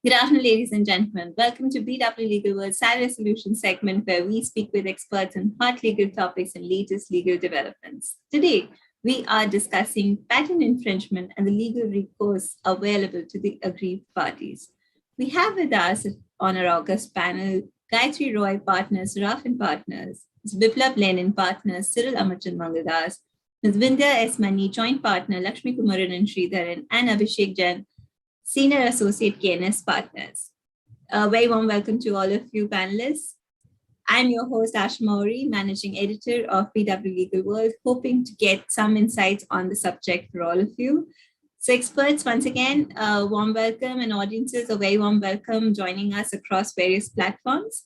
Good afternoon, ladies and gentlemen. Welcome to BW Legal World's Cyber Solutions segment, where we speak with experts on hot legal topics and latest legal developments. Today, we are discussing patent infringement and the legal recourse available to the aggrieved parties. We have with us on our August panel, Gayatri Roy Partners, Ruff & Partners, Ms. Biplab Lenin Partners, Cyril Amarchand Mangaldas, Ms. Vindhya S. Mani, Joint Partner, Lakshmi Kumaran and Sridharan, and Abhishek Jain, Senior Associate KNS Partners. A very warm welcome to all of you panelists. I'm your host, Ash Mauri, Managing Editor of BW Legal World, hoping to get some insights on the subject for all of you. So experts, once again, warm welcome, and audiences, a very warm welcome joining us across various platforms.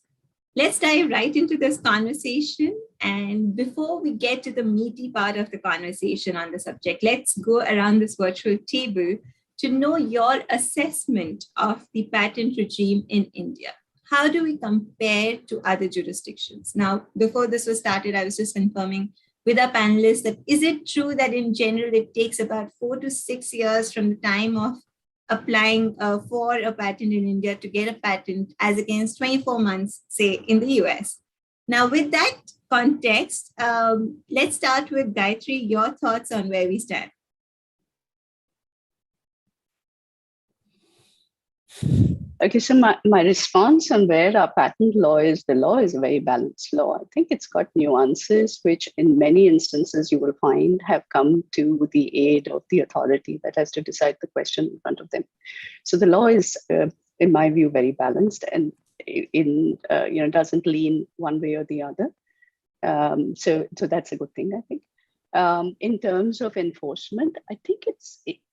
Let's dive right into this conversation. And before we get to the meaty part of the conversation on the subject, let's go around this virtual table to know your assessment of the patent regime in India. How do we compare to other jurisdictions? Now, before this was started, I was just confirming with our panelists that is it true that in general, it takes about 4 to 6 years from the time of applying for a patent in India to get a patent as against 24 months, say, in the US? Now, with that context, let's start with Gayatri, your thoughts on where we stand. Okay, so my response on where our patent law is, the law is a very balanced law. I think it's got nuances, which in many instances you will find have come to the aid of the authority that has to decide the question in front of them. So the law is, in my view, very balanced and doesn't lean one way or the other. So that's a good thing, I think. In terms of enforcement, I think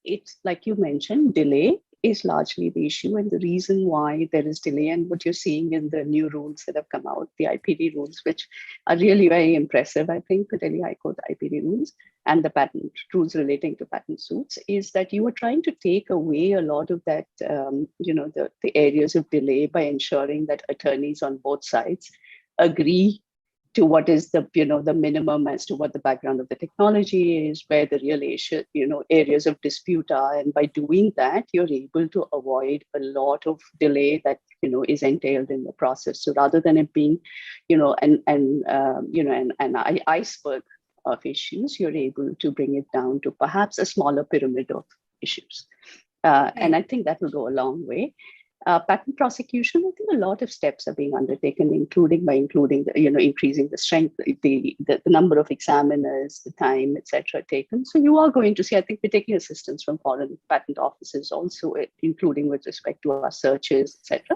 it's like you mentioned, delay is largely the issue, and the reason why there is delay, and what you're seeing in the new rules that have come out, the IPD rules, which are really very impressive, I think, the Delhi High Court IPD rules and the patent rules relating to patent suits, is that you are trying to take away a lot of that, the areas of delay by ensuring that attorneys on both sides agree to what is the minimum as to what the background of the technology is, where the real issue, areas of dispute are. And by doing that, you're able to avoid a lot of delay that, is entailed in the process. So rather than it being, an iceberg of issues, you're able to bring it down to perhaps a smaller pyramid of issues. And I think that will go a long way. Patent prosecution, I think a lot of steps are being undertaken, including increasing the strength, the number of examiners, the time, etc. taken. So you are going to see, I think we're taking assistance from foreign patent offices also, including with respect to our searches, etc.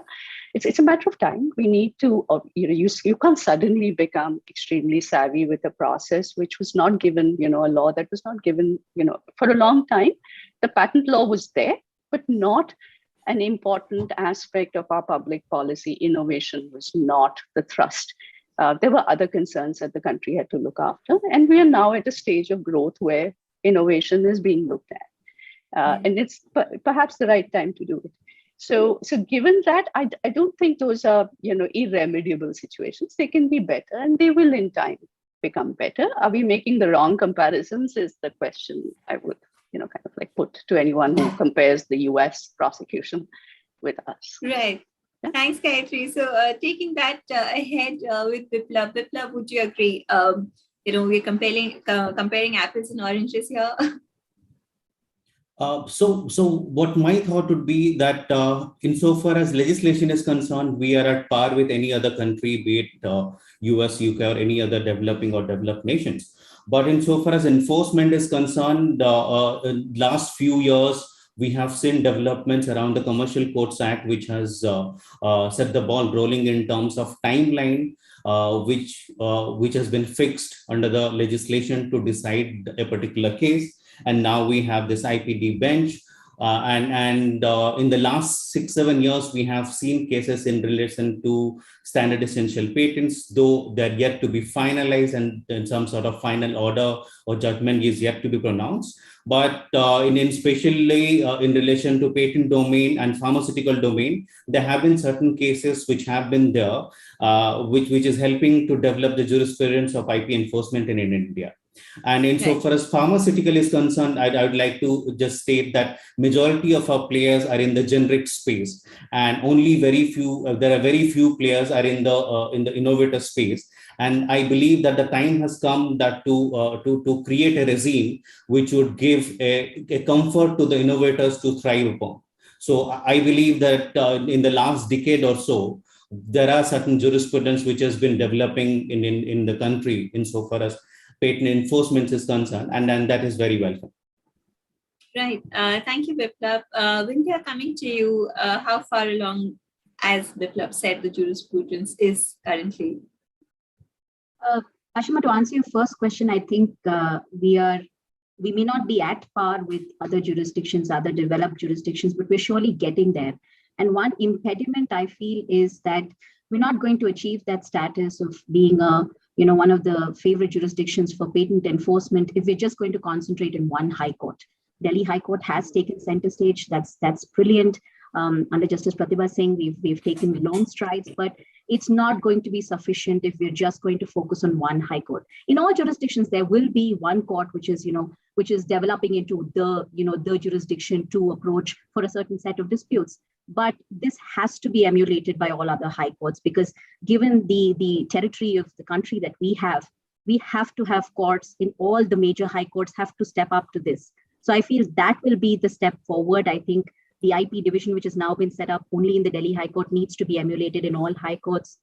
It's a matter of time. We need to, you can't suddenly become extremely savvy with a process which was not given, a law that was not given, for a long time. The patent law was there, but not an important aspect of our public policy. Innovation was not the thrust. There were other concerns that the country had to look after. And we are now at a stage of growth where innovation is being looked at. And it's perhaps the right time to do it. So given that, I don't think those are, irremediable situations. They can be better, and they will in time become better. Are we making the wrong comparisons is the question I would kind of like put to anyone who compares the US prosecution with us. Right. Yeah. Thanks, Gayatri. So taking that ahead with Biplab. Biplab, would you agree? We're comparing apples and oranges here. So what my thought would be that insofar as legislation is concerned, we are at par with any other country, be it US, UK, or any other developing or developed nations. But insofar as enforcement is concerned, in last few years, we have seen developments around the Commercial Courts Act, which has set the ball rolling in terms of timeline, which has been fixed under the legislation to decide a particular case. And now we have this IPD bench. In the last 6-7 years, we have seen cases in relation to standard essential patents, though they're yet to be finalized and some sort of final order or judgment is yet to be pronounced. But especially in relation to patent domain and pharmaceutical domain, there have been certain cases which have been there, which is helping to develop the jurisprudence of IP enforcement in India. And insofar as pharmaceutical is concerned, I would like to just state that majority of our players are in the generic space, and only very few. There are very few players are in the innovator space. And I believe that the time has come that to create a regime which would give a comfort to the innovators to thrive upon. So I believe that in the last decade or so, there are certain jurisprudence which has been developing in the country insofar as patent enforcement is concerned, and that is very welcome. Right. Thank you, Biplab. Vindhya, coming to you, how far along, as Biplab said, the jurisprudence is currently? Ashima, to answer your first question, I think we may not be at par with other jurisdictions, other developed jurisdictions, but we're surely getting there. And one impediment I feel is that we're not going to achieve that status of being one of the favorite jurisdictions for patent enforcement if we're just going to concentrate in one high court. Delhi High Court has taken center stage. That's brilliant. Under Justice Pratibha Singh, we've taken long strides, but it's not going to be sufficient if we're just going to focus on one high court. In all jurisdictions, there will be one court which is developing into the jurisdiction to approach for a certain set of disputes. But this has to be emulated by all other high courts, because given the territory of the country that we have to have courts in all the major high courts have to step up to this. So I feel that will be the step forward. I think the IP division, which has now been set up only in the Delhi High Court, needs to be emulated in all high courts.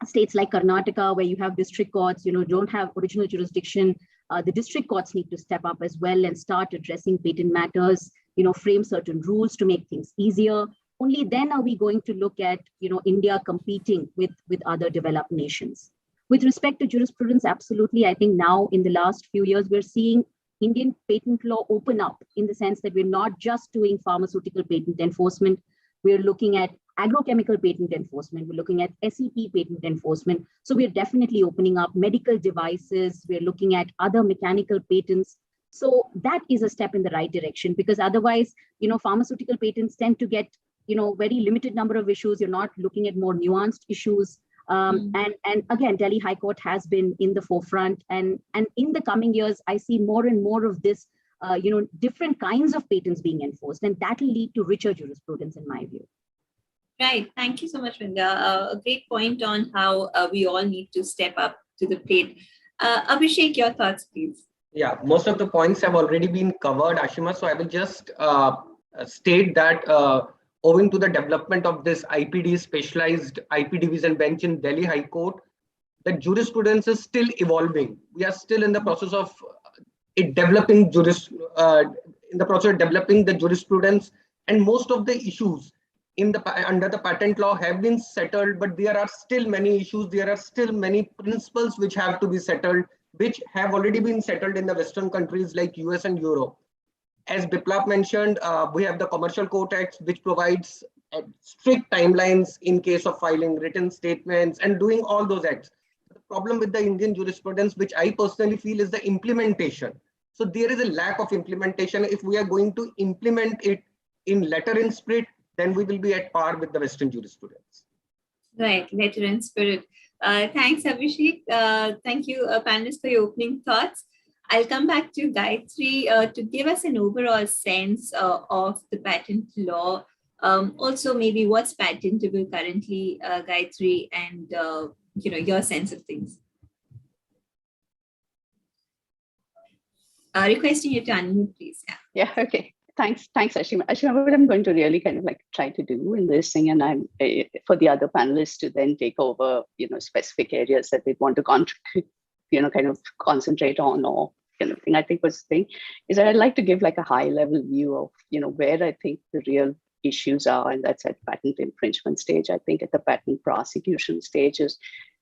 States like Karnataka, where you have district courts, don't have original jurisdiction. The district courts need to step up as well and start addressing patent matters, frame certain rules to make things easier. Only then are we going to look at, India competing with other developed nations. With respect to jurisprudence, absolutely. I think now in the last few years, we're seeing Indian patent law open up in the sense that we're not just doing pharmaceutical patent enforcement. We're looking at agrochemical patent enforcement. We're looking at SEP patent enforcement. So we're definitely opening up medical devices. We're looking at other mechanical patents. So that is a step in the right direction, because otherwise, pharmaceutical patents tend to get, very limited number of issues. You're not looking at more nuanced issues. And again, Delhi High Court has been in the forefront, and in the coming years, I see more and more of this, different kinds of patents being enforced, and that will lead to richer jurisprudence, in my view. Right. Thank you so much, Vindhya. A great point on how we all need to step up to the plate. Abhishek, your thoughts, please. Yeah, most of the points have already been covered, Ashima. So I will just state that owing to the development of this IPD, specialized IP division bench in Delhi High Court, the jurisprudence is still evolving. We are still in the process of developing the jurisprudence, and most of the issues under the patent law have been settled, but there are still many issues. There are still many principles which have to be settled, which have already been settled in the Western countries like US and Europe. As Biplab mentioned, we have the Commercial Court Act, which provides strict timelines in case of filing written statements and doing all those acts. The problem with the Indian jurisprudence, which I personally feel, is the implementation. So there is a lack of implementation. If we are going to implement it in letter and spirit, then we will be at par with the Western jurisprudence. Right, letter and spirit. Thanks, Abhishek. Thank you, panelists, for your opening thoughts. I'll come back to Gayatri to give us an overall sense of the patent law. Also, maybe what's patentable currently, Gayatri, and your sense of things. Requesting you to unmute, please. Yeah. Okay. Thanks, Ashima. Ashima, what I'm going to really kind of try to do in this thing, and I'm for the other panelists to then take over, specific areas that they want to contribute, kind of concentrate on, or kind of thing. I think what's the thing is that I'd like to give a high level view of, where I think the real issues are, and that's at patent infringement stage. I think at the patent prosecution stages,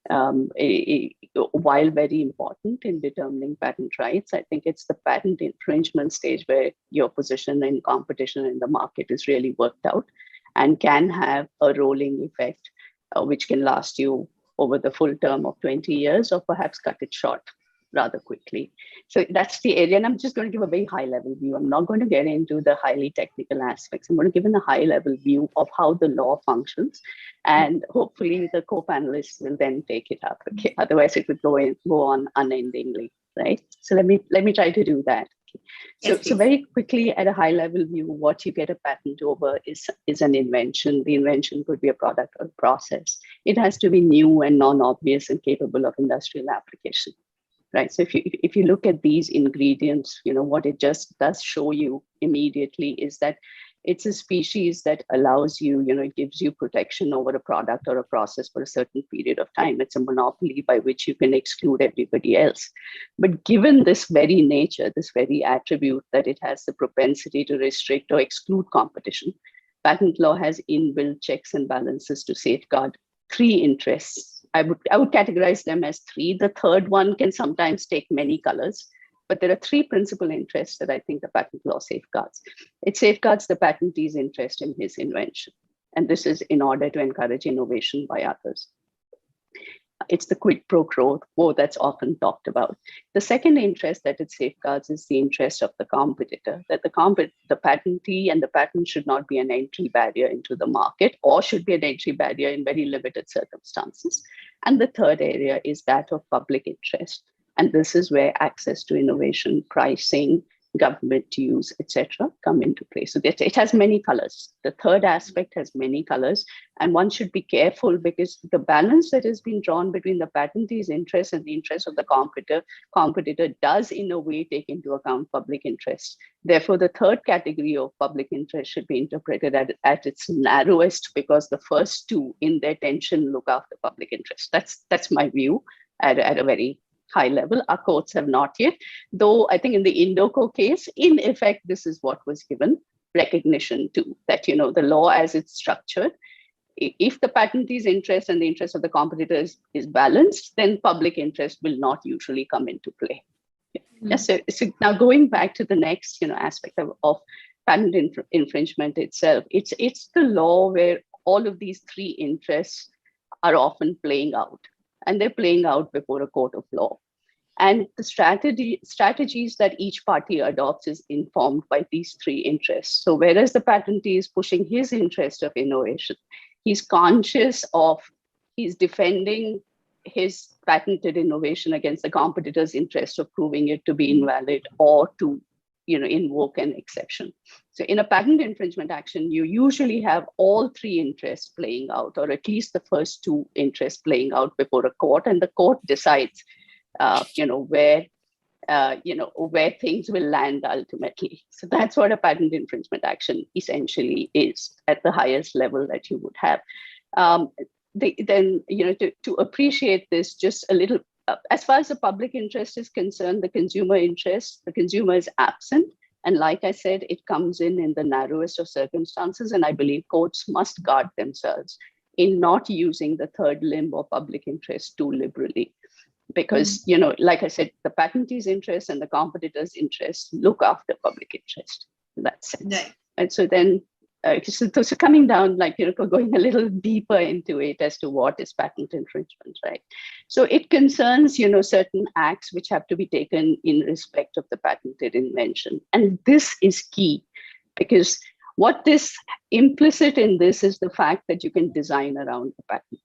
while very important in determining patent rights, I think it's the patent infringement stage where your position in competition in the market is really worked out and can have a rolling effect, which can last you over the full term of 20 years or perhaps cut it short rather quickly. So that's the area. And I'm just going to give a very high level view. I'm not going to get into the highly technical aspects. I'm going to give a high level view of how the law functions. And hopefully the co-panelists will then take it up. Okay. Otherwise it would go on unendingly. right? So let me try to do that. Yes, So very quickly, at a high level view, what you get a patent over is an invention. The invention could be a product or a process. It has to be new and non-obvious and capable of industrial application, right? So if you look at these ingredients, what it just does show you immediately is that it's a species that allows you, it gives you protection over a product or a process for a certain period of time. It's a monopoly by which you can exclude everybody else. But given this very nature, this very attribute that it has the propensity to restrict or exclude competition, patent law has inbuilt checks and balances to safeguard three interests. I would categorize them as three. The third one can sometimes take many colors. But there are three principal interests that I think the patent law safeguards. It safeguards the patentee's interest in his invention. And this is in order to encourage innovation by others. It's the quid pro quo that's often talked about. The second interest that it safeguards is the interest of the competitor, that the patentee and the patent should not be an entry barrier into the market, or should be an entry barrier in very limited circumstances. And the third area is that of public interest. And this is where access to innovation, pricing, government use, etc., come into play. So it has many colors. The third aspect has many colors, and one should be careful because the balance that has been drawn between the patentee's interest and the interest of the competitor does in a way take into account public interest. Therefore, the third category of public interest should be interpreted at its narrowest, because the first two in their tension look after public interest. That's my view at a very high level. Our courts have not yet, though I think in the Indoco case, in effect, this is what was given recognition to, that, the law as it's structured, if the patentee's interest and the interest of the competitor is balanced, then public interest will not usually come into play. Yes, so now going back to the next, aspect of patent infringement itself, it's the law where all of these three interests are often playing out. And they're playing out before a court of law. And the strategies that each party adopts is informed by these three interests. So whereas the patentee is pushing his interest of innovation, he's conscious of, he's defending his patented innovation against the competitor's interest of proving it to be invalid or to invoke an exception. So in a patent infringement action, you usually have all three interests playing out, or at least the first two interests playing out before a court, and the court decides, where things will land ultimately. So that's what a patent infringement action essentially is at the highest level that you would have. To appreciate this just a little, as far as the public interest is concerned, the consumer is absent. And like I said, it comes in the narrowest of circumstances. And I believe courts must guard themselves in not using the third limb or public interest too liberally. Because, like I said, the patentee's interest and the competitor's interest look after public interest in that sense. Right. And so then, so coming down, going a little deeper into it as to what is patent infringement, right? So it concerns, certain acts which have to be taken in respect of the patented invention. And this is key, because what this implicit in this is the fact that you can design around the patent.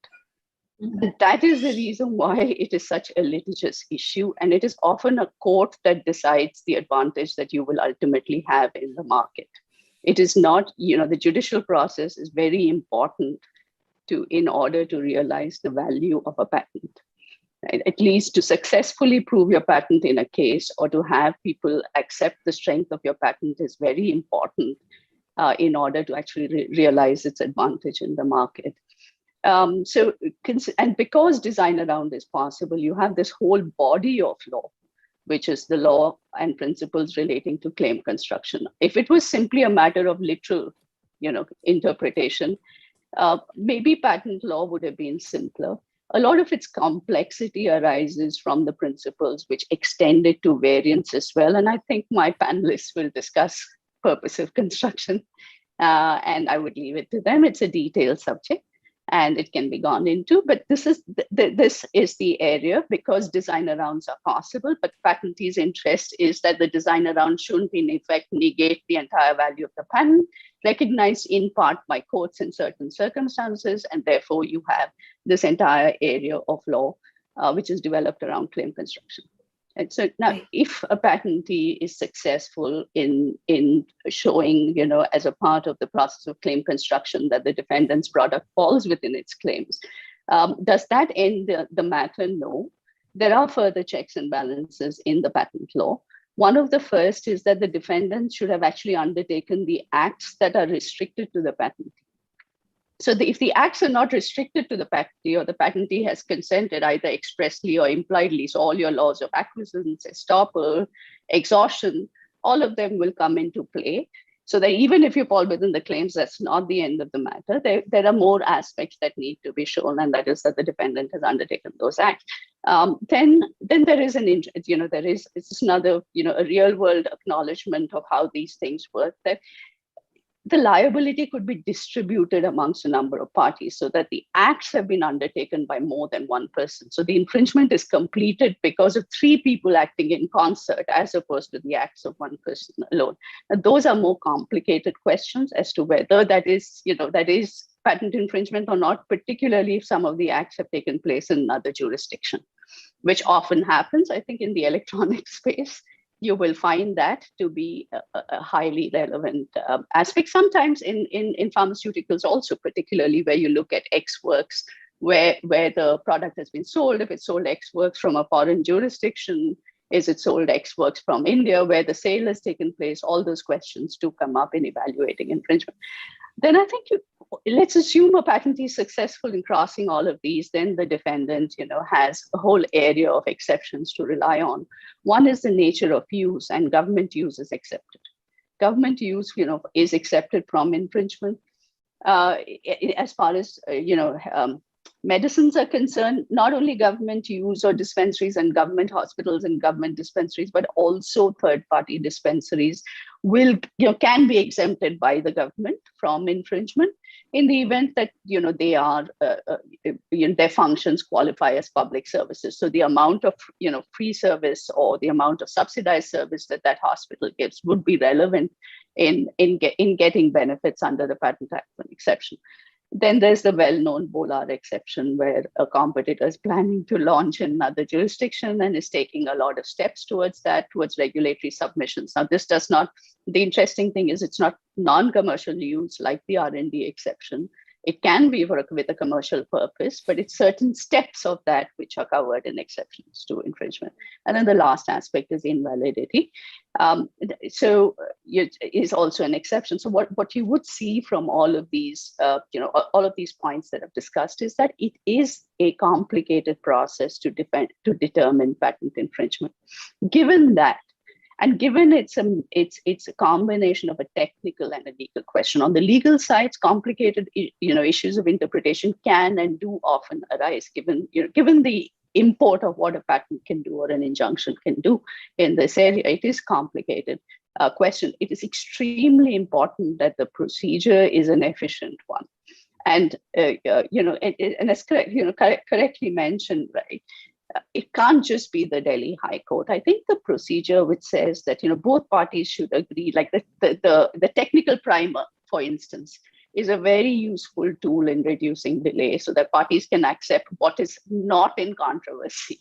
And that is the reason why it is such a litigious issue. And it is often a court that decides the advantage that you will ultimately have in the market. It is not, the judicial process is very important in order to realize the value of a patent. Right? At least to successfully prove your patent in a case, or to have people accept the strength of your patent, is very important in order to actually realize its advantage in the market. And because design around is possible, you have this whole body of law, which is the law and principles relating to claim construction. If it was simply a matter of literal, interpretation, maybe patent law would have been simpler. A lot of its complexity arises from the principles which extend it to variants as well. And I think my panelists will discuss purposive construction, and I would leave it to them. It's a detailed subject, and it can be gone into, but this is the area, because design arounds are possible, but patentee's interest is that the design around shouldn't in effect negate the entire value of the patent, recognized in part by courts in certain circumstances, and therefore you have this entire area of law which is developed around claim construction. And so now, if a patentee is successful in showing, as a part of the process of claim construction that the defendant's product falls within its claims, does that end the matter? No. There are further checks and balances in the patent law. One of the first is that the defendant should have actually undertaken the acts that are restricted to the patentee. So if the acts are not restricted to the patentee, or the patentee has consented either expressly or impliedly, so all your laws of acquiescence, estoppel, exhaustion, all of them will come into play. So that even if you fall within the claims, that's not the end of the matter. There are more aspects that need to be shown, and that is that the defendant has undertaken those acts. Then there is it's another, a real world acknowledgement of how these things work, that the liability could be distributed amongst a number of parties, so that the acts have been undertaken by more than one person. So the infringement is completed because of three people acting in concert, as opposed to the acts of one person alone. And those are more complicated questions as to whether that is patent infringement or not, particularly if some of the acts have taken place in another jurisdiction, which often happens. I think in the electronic space, you will find that to be a highly relevant aspect. Sometimes in pharmaceuticals also, particularly where you look at X works, where the product has been sold. If it's sold X works from a foreign jurisdiction, is it sold X works from India, where the sale has taken place? All those questions do come up in evaluating infringement. Then I think let's assume a patentee is successful in crossing all of these. Then the defendant, has a whole area of exceptions to rely on. One is the nature of use, and government use is accepted. Government use, is accepted from infringement. As far as medicines are concerned, not only government use or dispensaries and government hospitals and government dispensaries, but also third-party dispensaries can be exempted by the government from infringement in the event that they are their functions qualify as public services. So the amount of free service or the amount of subsidized service that hospital gives would be relevant in getting benefits under the Patent Act exception. Then there's the well-known Bolar exception, where a competitor is planning to launch in another jurisdiction and is taking a lot of steps towards regulatory submissions. Now, the interesting thing is it's not non-commercial use like the R&D exception. It can be with a commercial purpose, but it's certain steps of that which are covered in exceptions to infringement. And then the last aspect is invalidity. So it is also an exception. So what you would see from all of these, all of these points that I've discussed is that it is a complicated process to determine patent infringement. Given that, and given it's a combination of a technical and a legal question. On the legal side, complicated issues of interpretation can and do often arise, given the import of what a patent can do or an injunction can do in this area. It is complicated question. It is extremely important that the procedure is an efficient one. And and as correctly mentioned, right? It can't just be the Delhi High Court. I think the procedure which says that both parties should agree, like the technical primer, for instance, is a very useful tool in reducing delay, so that parties can accept what is not in controversy,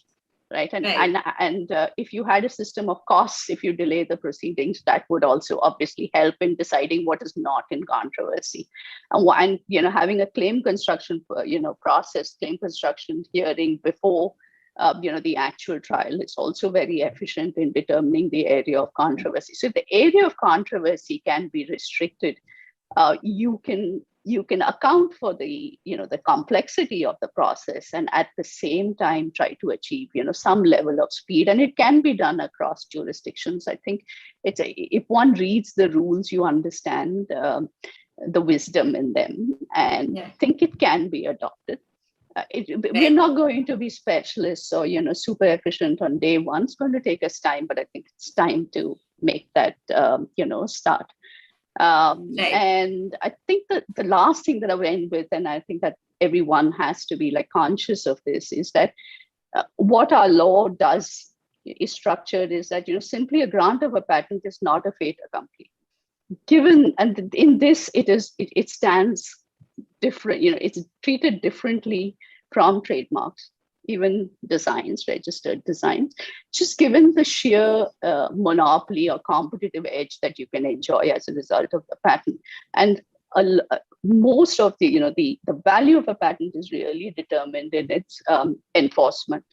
right? And if you had a system of costs, if you delay the proceedings, that would also obviously help in deciding what is not in controversy. And having a claim construction process, claim construction hearing before the actual trial is also very efficient in determining the area of controversy. So if the area of controversy can be restricted, you can account for the complexity of the process, and at the same time try to achieve some level of speed. And it can be done across jurisdictions. I think if one reads the rules, you understand the wisdom in them, and think it can be adopted. We're not going to be specialists or super efficient on day one. It's going to take us time, but I think it's time to make that start. And I think that the last thing that I will end with, and I think that everyone has to be conscious of this, is that what our law is structured is that simply a grant of a patent is not a fait accompli. And in this, it stands different, it's treated differently from trademarks. even designs, registered designs, just given the sheer monopoly or competitive edge that you can enjoy as a result of the patent. And most of the value of a patent is really determined in its enforcement.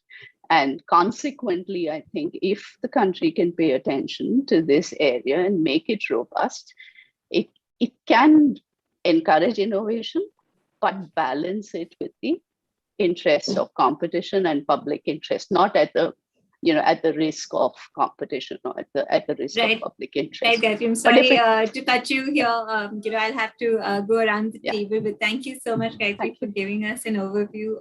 And consequently, I think if the country can pay attention to this area and make it robust, it can encourage innovation, but balance it with the interests of competition and public interest, not at the risk of competition or at the risk of public interest. Right, Gayatri. I'm sorry to cut you here. I'll have to go around the table, but thank you so much, Gayatri, for giving us an overview.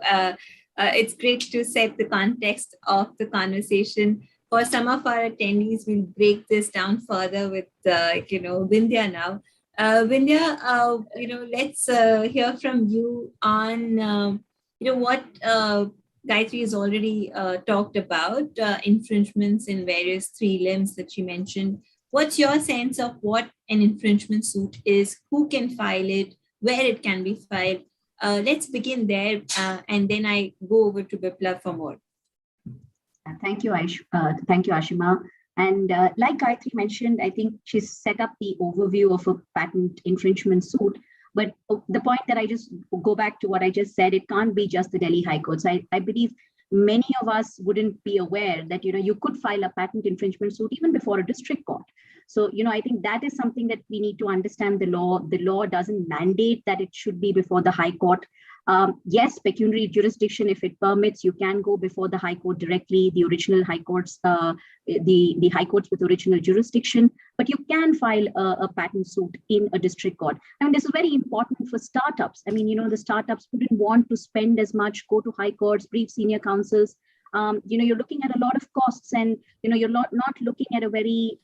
It's great to set the context of the conversation. For some of our attendees, we'll break this down further with Vindhya now. Vindhya, let's hear from you on what Gayatri has already talked about, infringements in various 3 limbs that she mentioned. What's your sense of what an infringement suit is, who can file it, where it can be filed? Let's begin there, and then I go over to Biplab for more. Thank you, Ashima. And like Gayatri mentioned, I think she's set up the overview of a patent infringement suit. But the point that I just go back to what I just said, it can't be just the Delhi High Court. So I believe many of us wouldn't be aware that, you could file a patent infringement suit even before a district court. So, I think that is something that we need to understand the law. The law doesn't mandate that it should be before the High Court. Yes, pecuniary jurisdiction, if it permits, you can go before the High Court directly, the original High Courts, the High Courts with original jurisdiction, but you can file a patent suit in a district court. I mean, this is very important for startups. I mean, the startups wouldn't want to spend as much, go to High Courts, brief senior counsels. You're looking at a lot of costs, and, you're not looking at a very,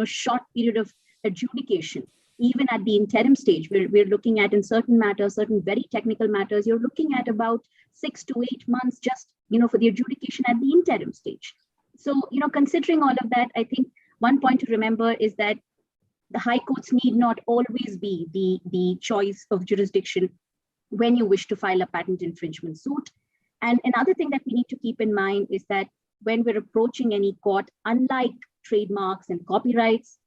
short period of adjudication. Even at the interim stage, we're looking at, in certain matters, certain very technical matters, you're looking at about 6 to 8 months just, for the adjudication at the interim stage. So, considering all of that, I think one point to remember is that the High Courts need not always be the choice of jurisdiction when you wish to file a patent infringement suit. And another thing that we need to keep in mind is that when we're approaching any court, unlike trademarks and copyrights,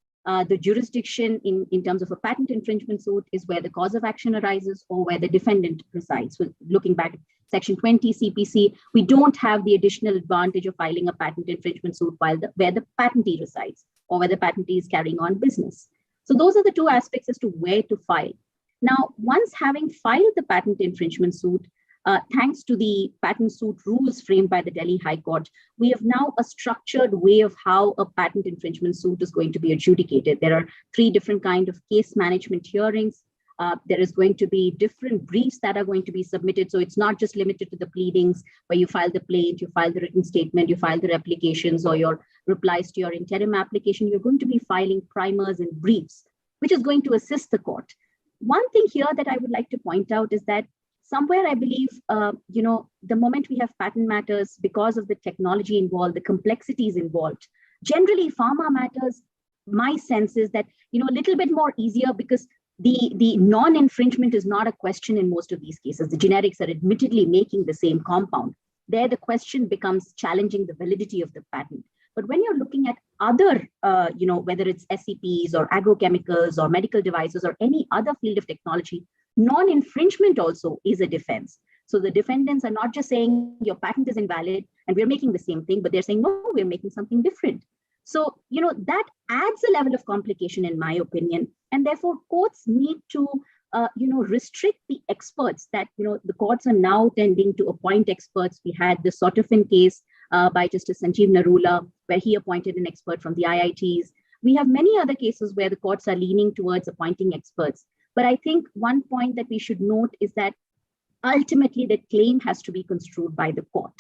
the jurisdiction in terms of a patent infringement suit is where the cause of action arises or where the defendant resides. So looking back at Section 20 CPC, we don't have the additional advantage of filing a patent infringement suit where the patentee resides or where the patentee is carrying on business. So those are the 2 aspects as to where to file. Now, once having filed the patent infringement suit, thanks to the patent suit rules framed by the Delhi High Court, we have now a structured way of how a patent infringement suit is going to be adjudicated. There are 3 different kinds of case management hearings. There is going to be different briefs that are going to be submitted. So it's not just limited to the pleadings where you file the plaint, you file the written statement, you file the replications or your replies to your interim application. You're going to be filing primers and briefs, which is going to assist the court. One thing here that I would like to point out is that somewhere I believe, the moment we have patent matters, because of the technology involved, the complexities involved, generally pharma matters, my sense is that, a little bit more easier because the non-infringement is not a question in most of these cases. The generics are admittedly making the same compound. There, the question becomes challenging the validity of the patent. But when you're looking at other, whether it's SEPs or agrochemicals or medical devices or any other field of technology, non-infringement also is a defense. So the defendants are not just saying your patent is invalid and we're making the same thing, but they're saying, no, we're making something different. So, that adds a level of complication in my opinion. And therefore courts need to, restrict the experts that, the courts are now tending to appoint experts. We had the Sotofin case by Justice Sanjeev Narula, where he appointed an expert from the IITs. We have many other cases where the courts are leaning towards appointing experts. But I think one point that we should note is that ultimately the claim has to be construed by the court.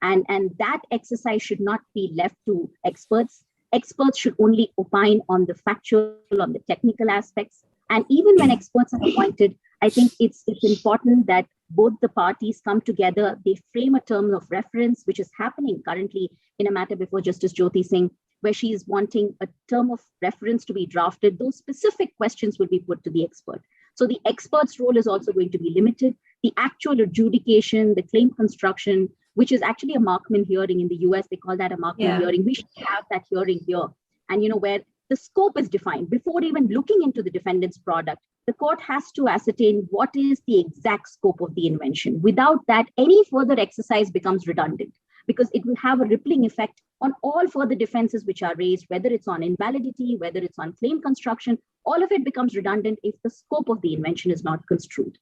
And that exercise should not be left to experts. Experts should only opine on the factual, on the technical aspects. And even when experts are appointed, I think it's important that both the parties come together, they frame a term of reference, which is happening currently in a matter before Justice Jyoti Singh, where she is wanting a term of reference to be drafted. Those specific questions will be put to the expert. So the expert's role is also going to be limited. The actual adjudication, the claim construction which is actually a Markman hearing in the US. They call that a Markman hearing. We should have that hearing here. And, where the scope is defined before even looking into the defendant's product. The court has to ascertain what is the exact scope of the invention. Without that, any further exercise becomes redundant because it will have a rippling effect on all further defenses which are raised, whether it's on invalidity, whether it's on claim construction, all of it becomes redundant if the scope of the invention is not construed.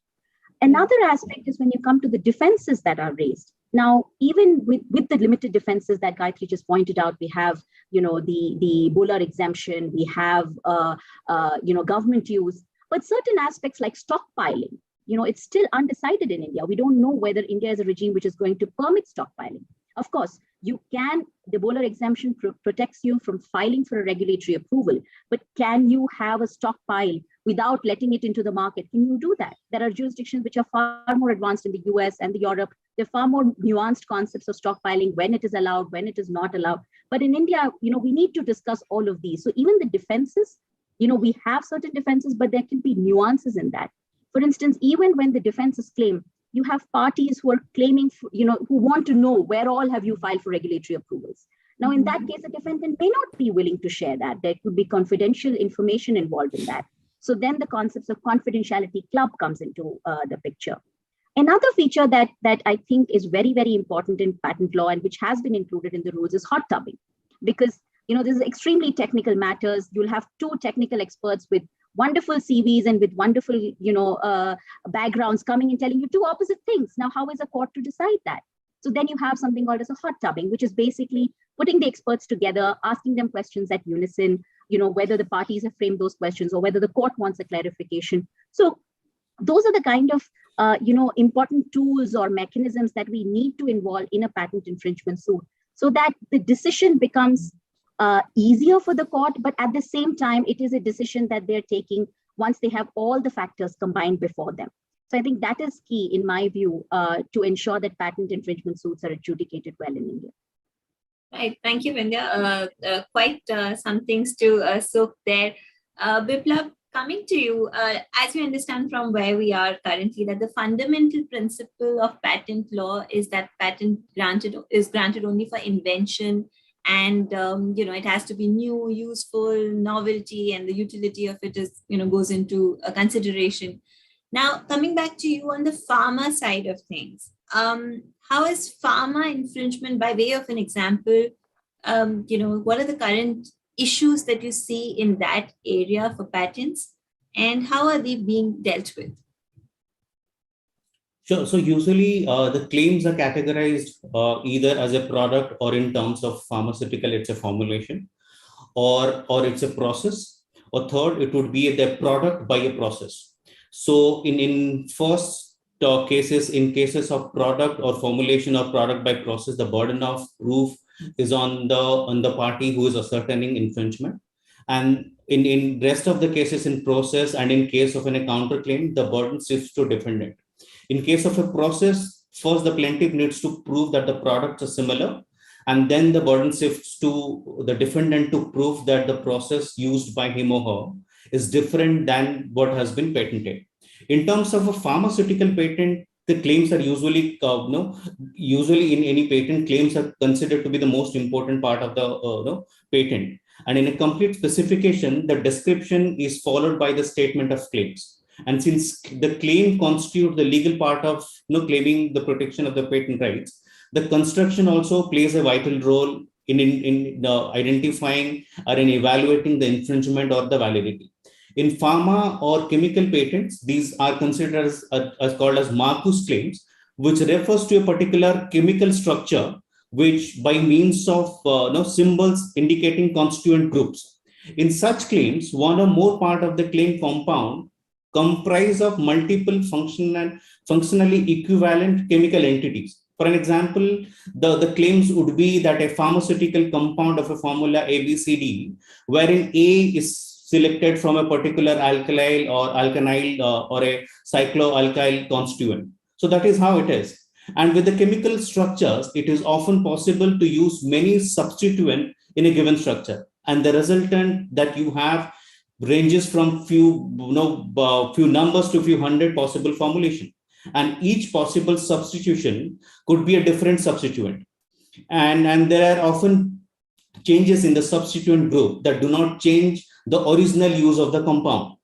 Another aspect is when you come to the defenses that are raised. Now, even with the limited defenses that Gayatri just pointed out, we have, the Ebola exemption, we have, government use, but certain aspects like stockpiling, it's still undecided in India. We don't know whether India is a regime which is going to permit stockpiling. Of course, the Ebola exemption protects you from filing for a regulatory approval, but can you have a stockpile without letting it into the market? Can you do that? There are jurisdictions which are far more advanced in the US and the Europe. There are far more nuanced concepts of stockpiling, when it is allowed, when it is not allowed. But in India, we need to discuss all of these. So even the defenses, we have certain defenses, but there can be nuances in that. For instance, even when the defense is claimed, you have parties who are claiming, who want to know where all have you filed for regulatory approvals. Now, in that case, the defendant may not be willing to share that. There could be confidential information involved in that. So then the concepts of confidentiality club comes into the picture. Another feature that I think is very, very important in patent law and which has been included in the rules is hot tubbing. Because, this is extremely technical matters. You'll have two technical experts with wonderful CVs and with wonderful, backgrounds coming and telling you two opposite things. Now, how is a court to decide that? So then you have something called as a hot tubbing, which is basically putting the experts together, asking them questions at unison, whether the parties have framed those questions or whether the court wants a clarification. So those are the kind of, important tools or mechanisms that we need to involve in a patent infringement suit so that the decision becomes easier for the court, but at the same time, it is a decision that they're taking once they have all the factors combined before them. So I think that is key, in my view, to ensure that patent infringement suits are adjudicated well in India. Right. Thank you, Vindhya. Quite some things to soak there. Biplab, coming to you, as we understand from where we are currently, that the fundamental principle of patent law is that patent is granted only for invention, and it has to be new, useful, novelty, and the utility of it is goes into a consideration. Now, coming back to you on the pharma side of things, how is pharma infringement, by way of an example, what are the current issues that you see in that area for patents, and how are they being dealt with? Sure. So usually the claims are categorized either as a product or in terms of pharmaceutical, it's a formulation, or it's a process, or third, it would be the product by a process. So in first cases, in cases of product or formulation or product by process, the burden of proof is on the party who is ascertaining infringement. And in rest of the cases in process and in case of a counterclaim, the burden shifts to defendant. In case of a process, first the plaintiff needs to prove that the products are similar, and then the burden shifts to the defendant to prove that the process used by him or her is different than what has been patented. In terms of a pharmaceutical patent, the claims are usually, usually in any patent, claims are considered to be the most important part of the patent. And in a complete specification, the description is followed by the statement of claims. And since the claim constitutes the legal part of claiming the protection of the patent rights, the construction also plays a vital role in identifying or in evaluating the infringement or the validity. In pharma or chemical patents, these are considered as called as Marcus claims, which refers to a particular chemical structure, which by means of symbols indicating constituent groups. In such claims, one or more part of the claim compound comprise of multiple functionally equivalent chemical entities. For an example, the claims would be that a pharmaceutical compound of a formula ABCD, wherein A is selected from a particular alkyl or alkenyl or a cycloalkyl constituent. So that is how it is. And with the chemical structures, it is often possible to use many substituents in a given structure. And the resultant that you have ranges from few numbers to few hundred possible formulation. and each possible substitution could be a different substituent. And there are often changes in the substituent group that do not change the original use of the compound.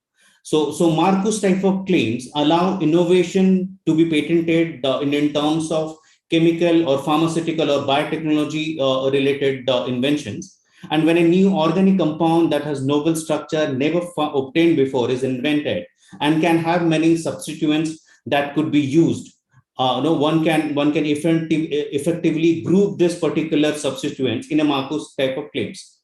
So Marcus type of claims allow innovation to be patented in terms of chemical or pharmaceutical or biotechnology related inventions. And when a new organic compound that has novel structure never obtained before is invented and can have many substituents that could be used, one can effectively group this particular substituents in a Marcus type of claims.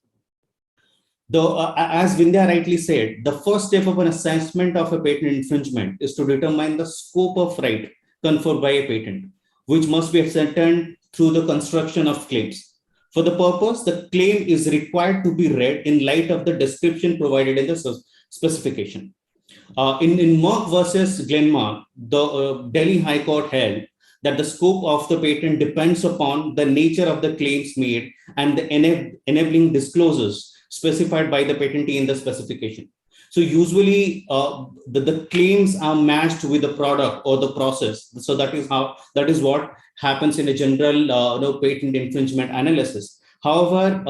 Though, as Vindhya rightly said, the first step of an assessment of a patent infringement is to determine the scope of right conferred by a patent, which must be ascertained through the construction of claims. For the purpose, the claim is required to be read in light of the description provided in the specification. In Merck versus Glenmark, the Delhi High Court held that the scope of the patent depends upon the nature of the claims made and the enabling disclosures specified by the patentee in the specification. So usually the claims are matched with the product or the process. So that is what happens in a general patent infringement analysis. However,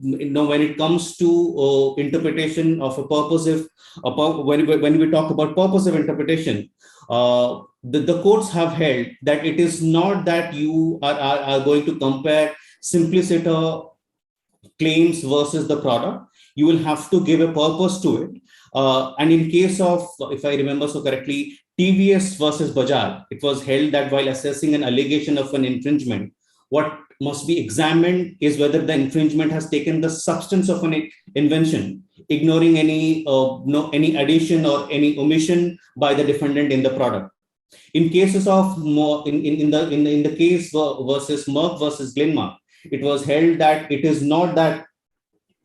when it comes to interpretation of a purposive, when we talk about purposive interpretation, the courts have held that it is not that you are going to compare simpliciter claims versus the product. You will have to give a purpose to it. And in case of, if I remember so correctly, TVS versus Bajaj, it was held that while assessing an allegation of an infringement, what must be examined is whether the infringement has taken the substance of an invention, ignoring any addition or any omission by the defendant in the product. In cases of in the case versus Merck versus Glenmark, it was held that it is not that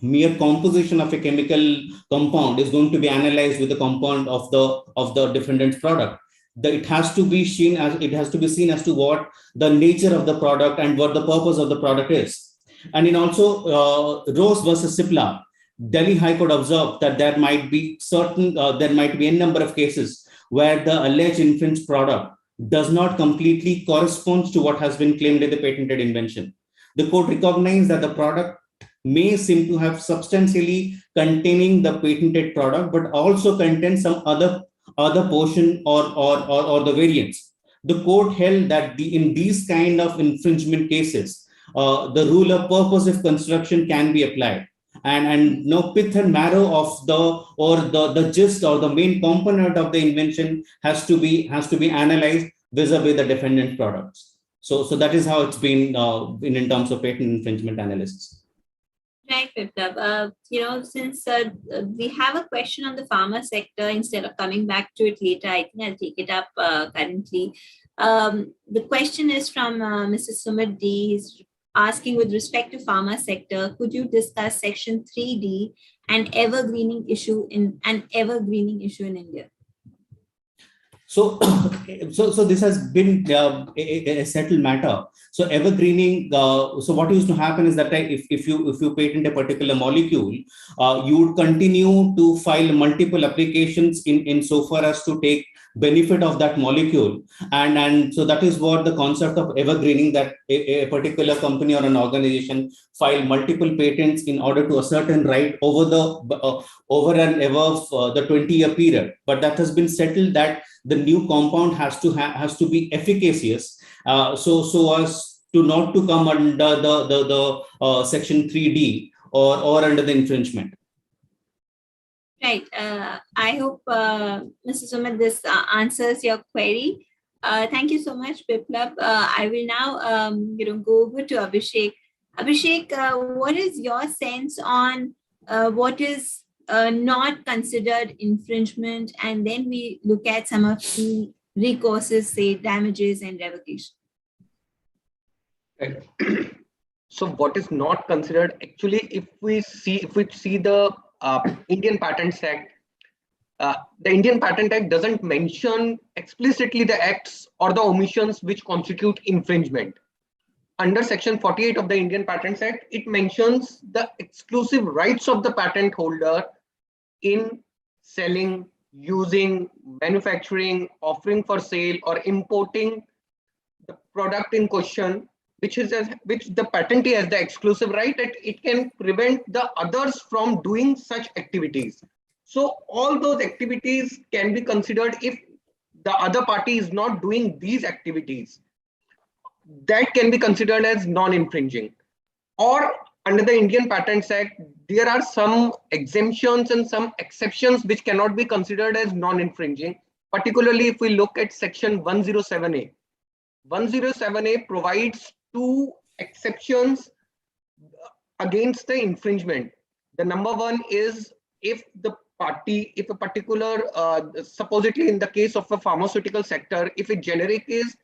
mere composition of a chemical compound is going to be analyzed with the compound of the defendant's product. It has to be seen as to what the nature of the product and what the purpose of the product is. And in also Rose versus Cipla, Delhi High Court observed that there might be a number of cases where the alleged infringed product does not completely correspond to what has been claimed in the patented invention. The court recognized that the product may seem to have substantially containing the patented product, but also contain some other portion or the variants. The court held that in these kind of infringement cases, the rule of purposive construction can be applied, and no pith and marrow of the gist or the main component of the invention has to be analyzed vis-a-vis the defendant products. So that is how it's been in terms of patent infringement analysis. Right, Biplab. Since we have a question on the pharma sector, instead of coming back to it later, I think I'll take it up currently. The question is from Mr. Sumit D. He's asking, with respect to pharma sector, could you discuss Section 3D and evergreening issue in India? So this has been a settled matter. So evergreening. So what used to happen is that if you patent a particular molecule, you would continue to file multiple applications in so far as to take benefit of that molecule, and so that is what the concept of evergreening, that a particular company or an organization file multiple patents in order to ascertain right over and above the 20-year period. But that has been settled that the new compound has to be efficacious, so as to not to come under the Section 3D or under the infringement. Right. I hope, Mr. Sumit, this answers your query. Thank you so much, Biplab. I will now, go over to Abhishek. Abhishek, what is your sense on what is not considered infringement, and then we look at some of the recourses, say damages and revocation. Right. So what is not considered, actually, if we see the Indian Patents Act, the Indian Patent Act doesn't mention explicitly the acts or the omissions which constitute infringement. Under Section 48 of the Indian Patents Act, it mentions the exclusive rights of the patent holder in selling, using, manufacturing, offering for sale, or importing the product in question, which the patentee has the exclusive right, that it can prevent the others from doing such activities. So all those activities can be considered if the other party is not doing these activities. That can be considered as non-infringing. Or under the Indian Patents Act, there are some exemptions and some exceptions which cannot be considered as non-infringing. Particularly if we look at section 107A. 107A provides two exceptions against the infringement. The number one is if a particular, supposedly in the case of a pharmaceutical sector, if a generic is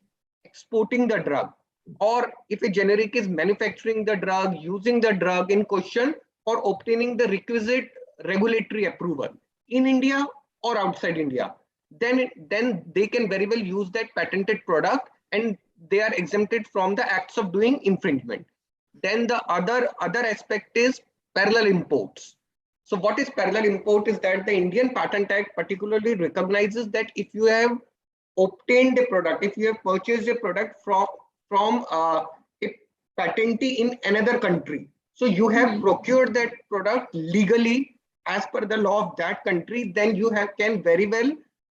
exporting the drug, or if a generic is manufacturing the drug, using the drug in question, or obtaining the requisite regulatory approval in India or outside India, then they can very well use that patented product and they are exempted from the acts of doing infringement. Then the other aspect is parallel imports. So what is parallel import is that the Indian Patent Act particularly recognizes that if you have obtained a product, if you have purchased a product from a patentee in another country, so you have procured that product legally as per the law of that country, then you can very well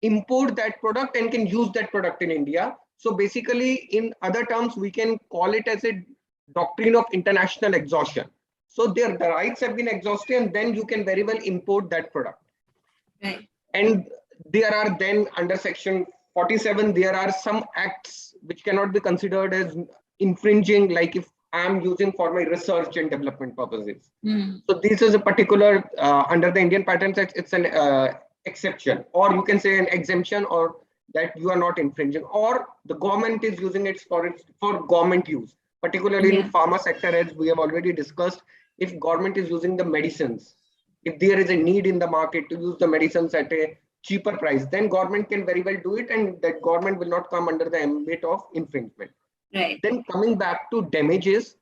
import that product and can use that product in India. So basically, in other terms, we can call it as a doctrine of international exhaustion. So the rights have been exhausted, and then you can very well import that product. Right. And there are then under section 47, there are some acts which cannot be considered as infringing, like if I am using for my research and development purposes. So this is a particular, under the Indian Patents Act, it's an exception, or you can say an exemption, or that you are not infringing, or the government is using it for government use, particularly in pharma sector, as we have already discussed. If government is using the medicines, if there is a need in the market to use the medicines at a cheaper price, then government can very well do it, and that government will not come under the ambit of infringement. Right. Then coming back to damages,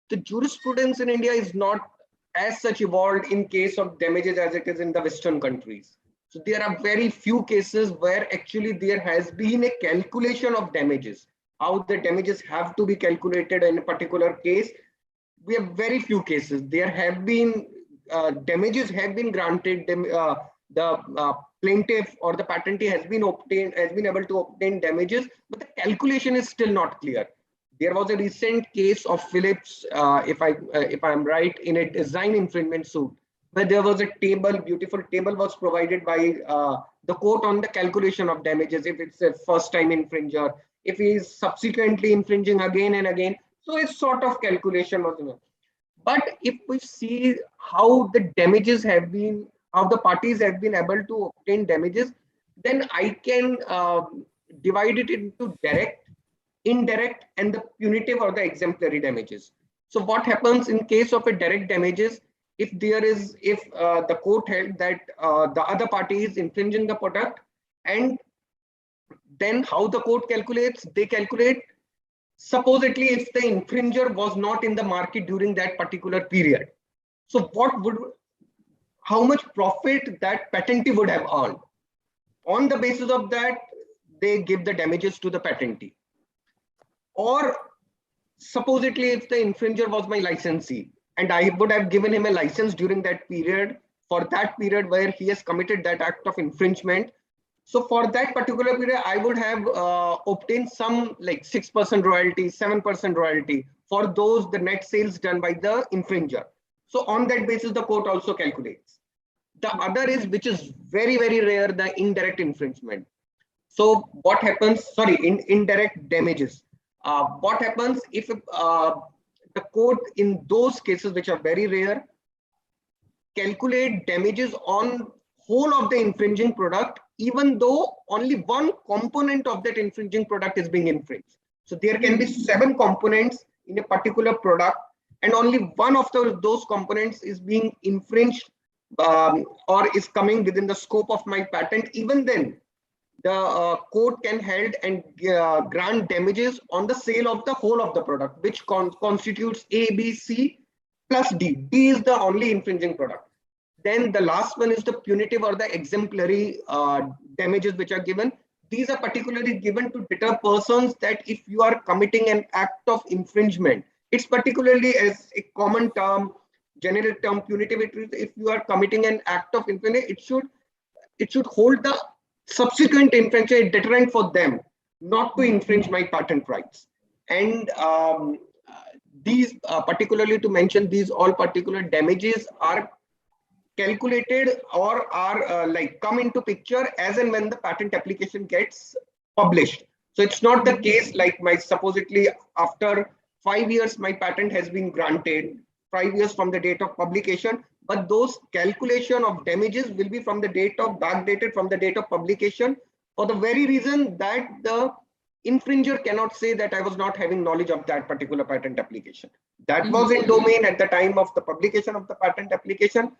the jurisprudence in India is not as such evolved in case of damages as it is in the Western countries. So there are very few cases where actually there has been a calculation of damages, how the damages have to be calculated in a particular case. We have very few cases. There have been damages have been granted. The plaintiff or the patentee has been able to obtain damages, but the calculation is still not clear. There was a recent case of Philips, if I'm right, in a design infringement suit, where there was a beautiful table was provided by the court on the calculation of damages, if it's a first-time infringer, if he is subsequently infringing again and again. So a sort of calculation was done. But if we see how the damages have been, how the parties have been able to obtain damages, then I can divide it into direct, indirect, and the punitive or the exemplary damages. So what happens in case of a direct damages, if the court held that the other party is infringing the product, and then how the court calculates, they calculate supposedly if the infringer was not in the market during that particular period. So how much profit that patentee would have earned. On the basis of that, they give the damages to the patentee. Or supposedly if the infringer was my licensee, and I would have given him a license during that period, for that period where he has committed that act of infringement. So for that particular period, I would have obtained some like 6% royalty, 7% royalty for the net sales done by the infringer. So on that basis, the court also calculates. The other is, which is very, very rare, the indirect infringement. So what happens, indirect damages. What happens if the court in those cases, which are very rare, calculate damages on whole of the infringing product, even though only one component of that infringing product is being infringed. So there can be 7 components in a particular product, and only one of those components is being infringed or is coming within the scope of my patent. Even then, the court can held and grant damages on the sale of the whole of the product, which constitutes A, B, C plus D. D is the only infringing product. Then the last one is the punitive or the exemplary damages which are given. These are particularly given to deter persons that if you are committing an act of infringement, it's particularly as a common term, generic term, punitive. If you are committing an act of infringement, it should hold the subsequent infringement a deterrent for them not to infringe my patent rights. And these, particularly to mention, these all particular damages are calculated or are come into picture as and when the patent application gets published. So it's not the case like supposedly after 5 years my patent has been granted, 5 years from the date of publication, but those calculation of damages will be from the date of backdated from the date of publication, for the very reason that the infringer cannot say that I was not having knowledge of that particular patent application. That was in domain at the time of the publication of the patent application.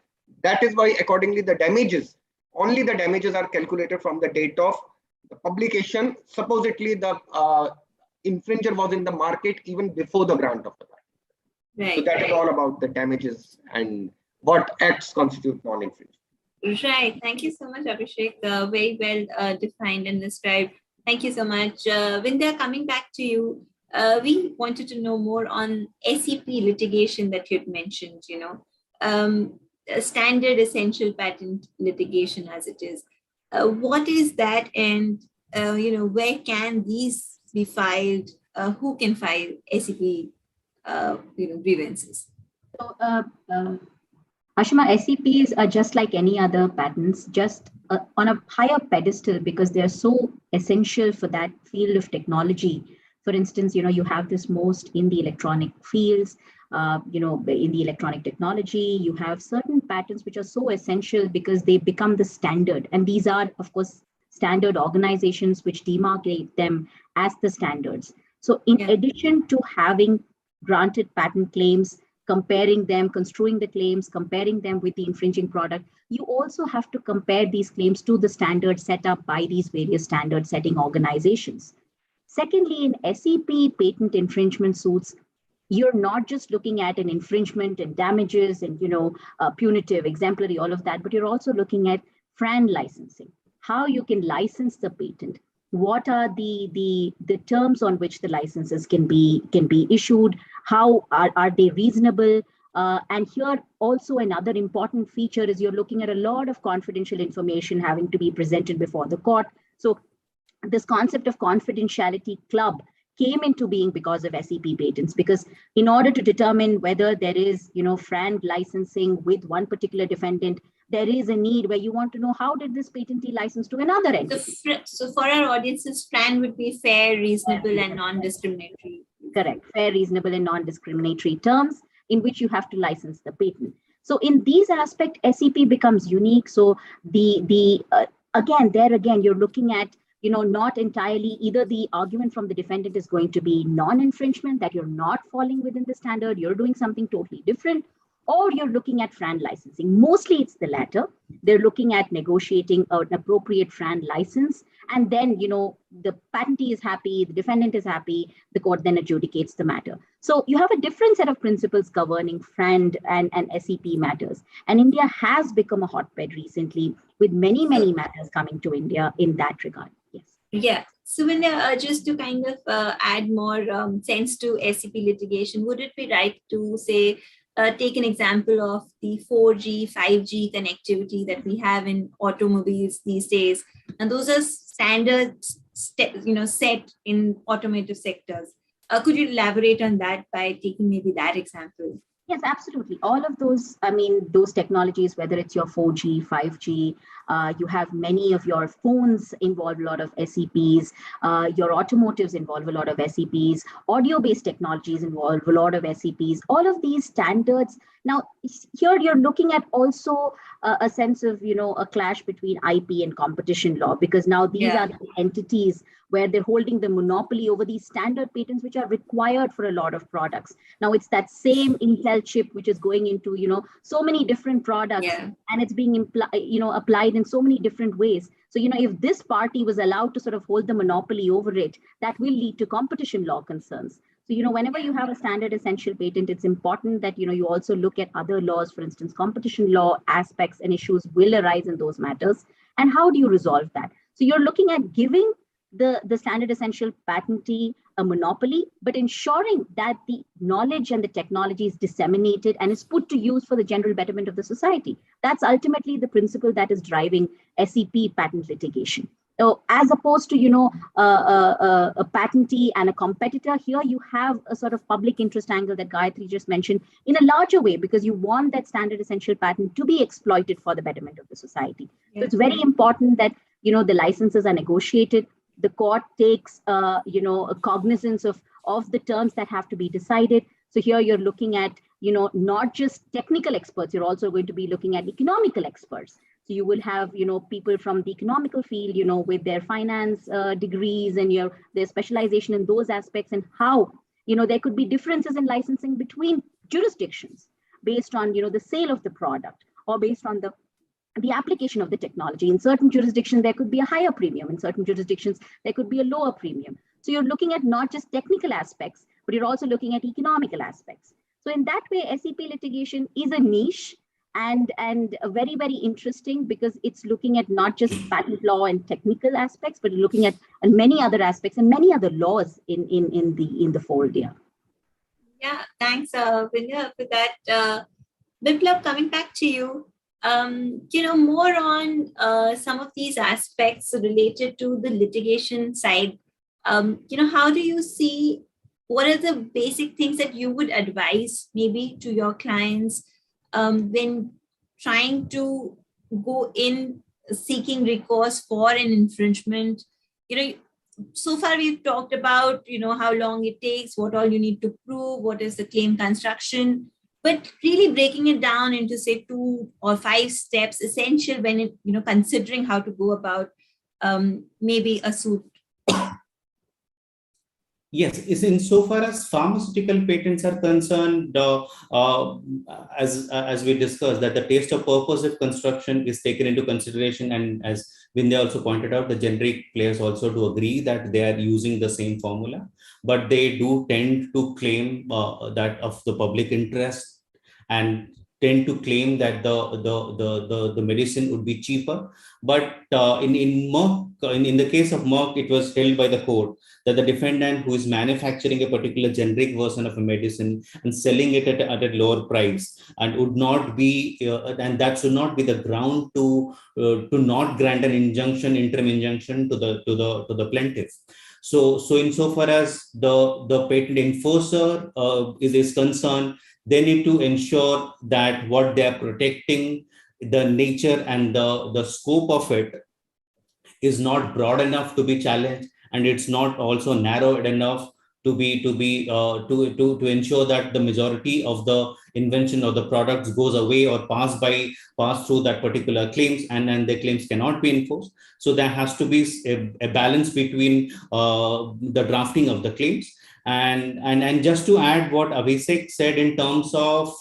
That is why accordingly the damages, only the damages are calculated from the date of the publication. Supposedly the infringer was in the market even before the grant of the patent. Right. So that is all about the damages and what acts constitute non-infringement. Right. Thank you so much, Abhishek. Very well defined and described. Thank you so much. Vindhya, coming back to you, we wanted to know more on SEP litigation that you had mentioned, standard essential patent litigation as it is. What is that, and where can these be filed? Who can file SEP grievances? So, Ashima, SEPs are just like any other patents, just on a higher pedestal because they're so essential for that field of technology. For instance, you have this most in the electronic fields, in the electronic technology, you have certain patents which are so essential because they become the standard. And these are, of course, standard organizations which demarcate them as the standards. So in addition to having granted patent claims, comparing them, construing the claims, comparing them with the infringing product, you also have to compare these claims to the standards set up by these various standard setting organizations. Secondly, in SEP patent infringement suits, you're not just looking at an infringement and damages and, punitive, exemplary, all of that, but you're also looking at FRAND licensing, how you can license the patent. What are the terms on which the licenses can be issued? How are they reasonable? And here also another important feature is you're looking at a lot of confidential information having to be presented before the court. So this concept of confidentiality club came into being because of SEP patents, because in order to determine whether there is, FRAND licensing with one particular defendant, there is a need where you want to know how did this patentee license to another entity. So for our audiences, FRAND would be fair, reasonable, and non-discriminatory. Correct. Fair, reasonable, and non-discriminatory terms in which you have to license the patent. So in these aspects, SEP becomes unique. So again, you're looking at, not entirely either the argument from the defendant is going to be non-infringement, that you're not falling within the standard, you're doing something totally different, or you're looking at FRAND licensing. Mostly it's the latter. They're looking at negotiating an appropriate FRAND license. And then, the patentee is happy, the defendant is happy, the court then adjudicates the matter. So you have a different set of principles governing FRAND and SEP matters. And India has become a hotbed recently with many, many matters coming to India in that regard. Yes. Yeah. So when just to kind of add more sense to SEP litigation, would it be right to say, take an example of the 4G, 5G connectivity that we have in automobiles these days. And those are standards, set in automotive sectors. Could you elaborate on that by taking maybe that example? Yes, absolutely. All of those, those technologies, whether it's your 4G, 5G, you have many of your phones involve a lot of SEPs, your automotives involve a lot of SEPs, audio-based technologies involve a lot of SEPs, all of these standards. Now, here you're looking at also a sense of, a clash between IP and competition law, because now these are the entities where they're holding the monopoly over these standard patents, which are required for a lot of products. Now, it's that same Intel chip, which is going into, so many different products, and it's being applied in so many different ways. So, if this party was allowed to sort of hold the monopoly over it, that will lead to competition law concerns. So, whenever you have a standard essential patent, it's important that, you also look at other laws. For instance, competition law aspects and issues will arise in those matters. And how do you resolve that? So you're looking at giving the standard essential patentee a monopoly, but ensuring that the knowledge and the technology is disseminated and is put to use for the general betterment of the society. That's ultimately the principle that is driving SEP patent litigation. So as opposed to, a patentee and a competitor, here you have a sort of public interest angle that Gayatri just mentioned in a larger way, because you want that standard essential patent to be exploited for the betterment of the society. Yes. So it's very important that, the licenses are negotiated. The court takes, a cognizance of the terms that have to be decided. So here you're looking at, not just technical experts, you're also going to be looking at economical experts. So you will have, people from the economical field, with their finance degrees and their specialization in those aspects, and how, there could be differences in licensing between jurisdictions based on, the sale of the product, or based on the application of the technology. In certain jurisdictions, there could be a higher premium. In certain jurisdictions, there could be a lower premium. So you're looking at not just technical aspects, but you're also looking at economical aspects. So in that way, SEP litigation is a niche and very, very interesting, because it's looking at not just patent law and technical aspects, but looking at many other aspects and many other laws in the fold here. Yeah, thanks, Vinaya, for that. Biplab, coming back to you. More on some of these aspects related to the litigation side. How do you see, what are the basic things that you would advise maybe to your clients when trying to go in seeking recourse for an infringement? So far we've talked about, how long it takes, what all you need to prove, what is the claim construction, but really breaking it down into, say, 2 or 5 steps essential when considering how to go about maybe a suit. Yes, is insofar as pharmaceutical patents are concerned, as we discussed, that the taste of purposive construction is taken into consideration, and as Vindhya also pointed out, the generic players also do agree that they are using the same formula, but they do tend to claim that of the public interest, and tend to claim that the medicine would be cheaper. But in Merck, in the case of Merck, it was held by the court that the defendant who is manufacturing a particular generic version of a medicine and selling it at a lower price, and would not be, and that should not be the ground to not grant an injunction, interim injunction to the plaintiff. So insofar as the patent enforcer is concerned, they need to ensure that what they are protecting, the nature and the scope of it, is not broad enough to be challenged, and it's not also narrowed enough to ensure that the majority of the invention or the products goes away or pass through that particular claims, and the claims cannot be enforced. So there has to be a balance between the drafting of the claims. And just to add what Abhishek said in terms of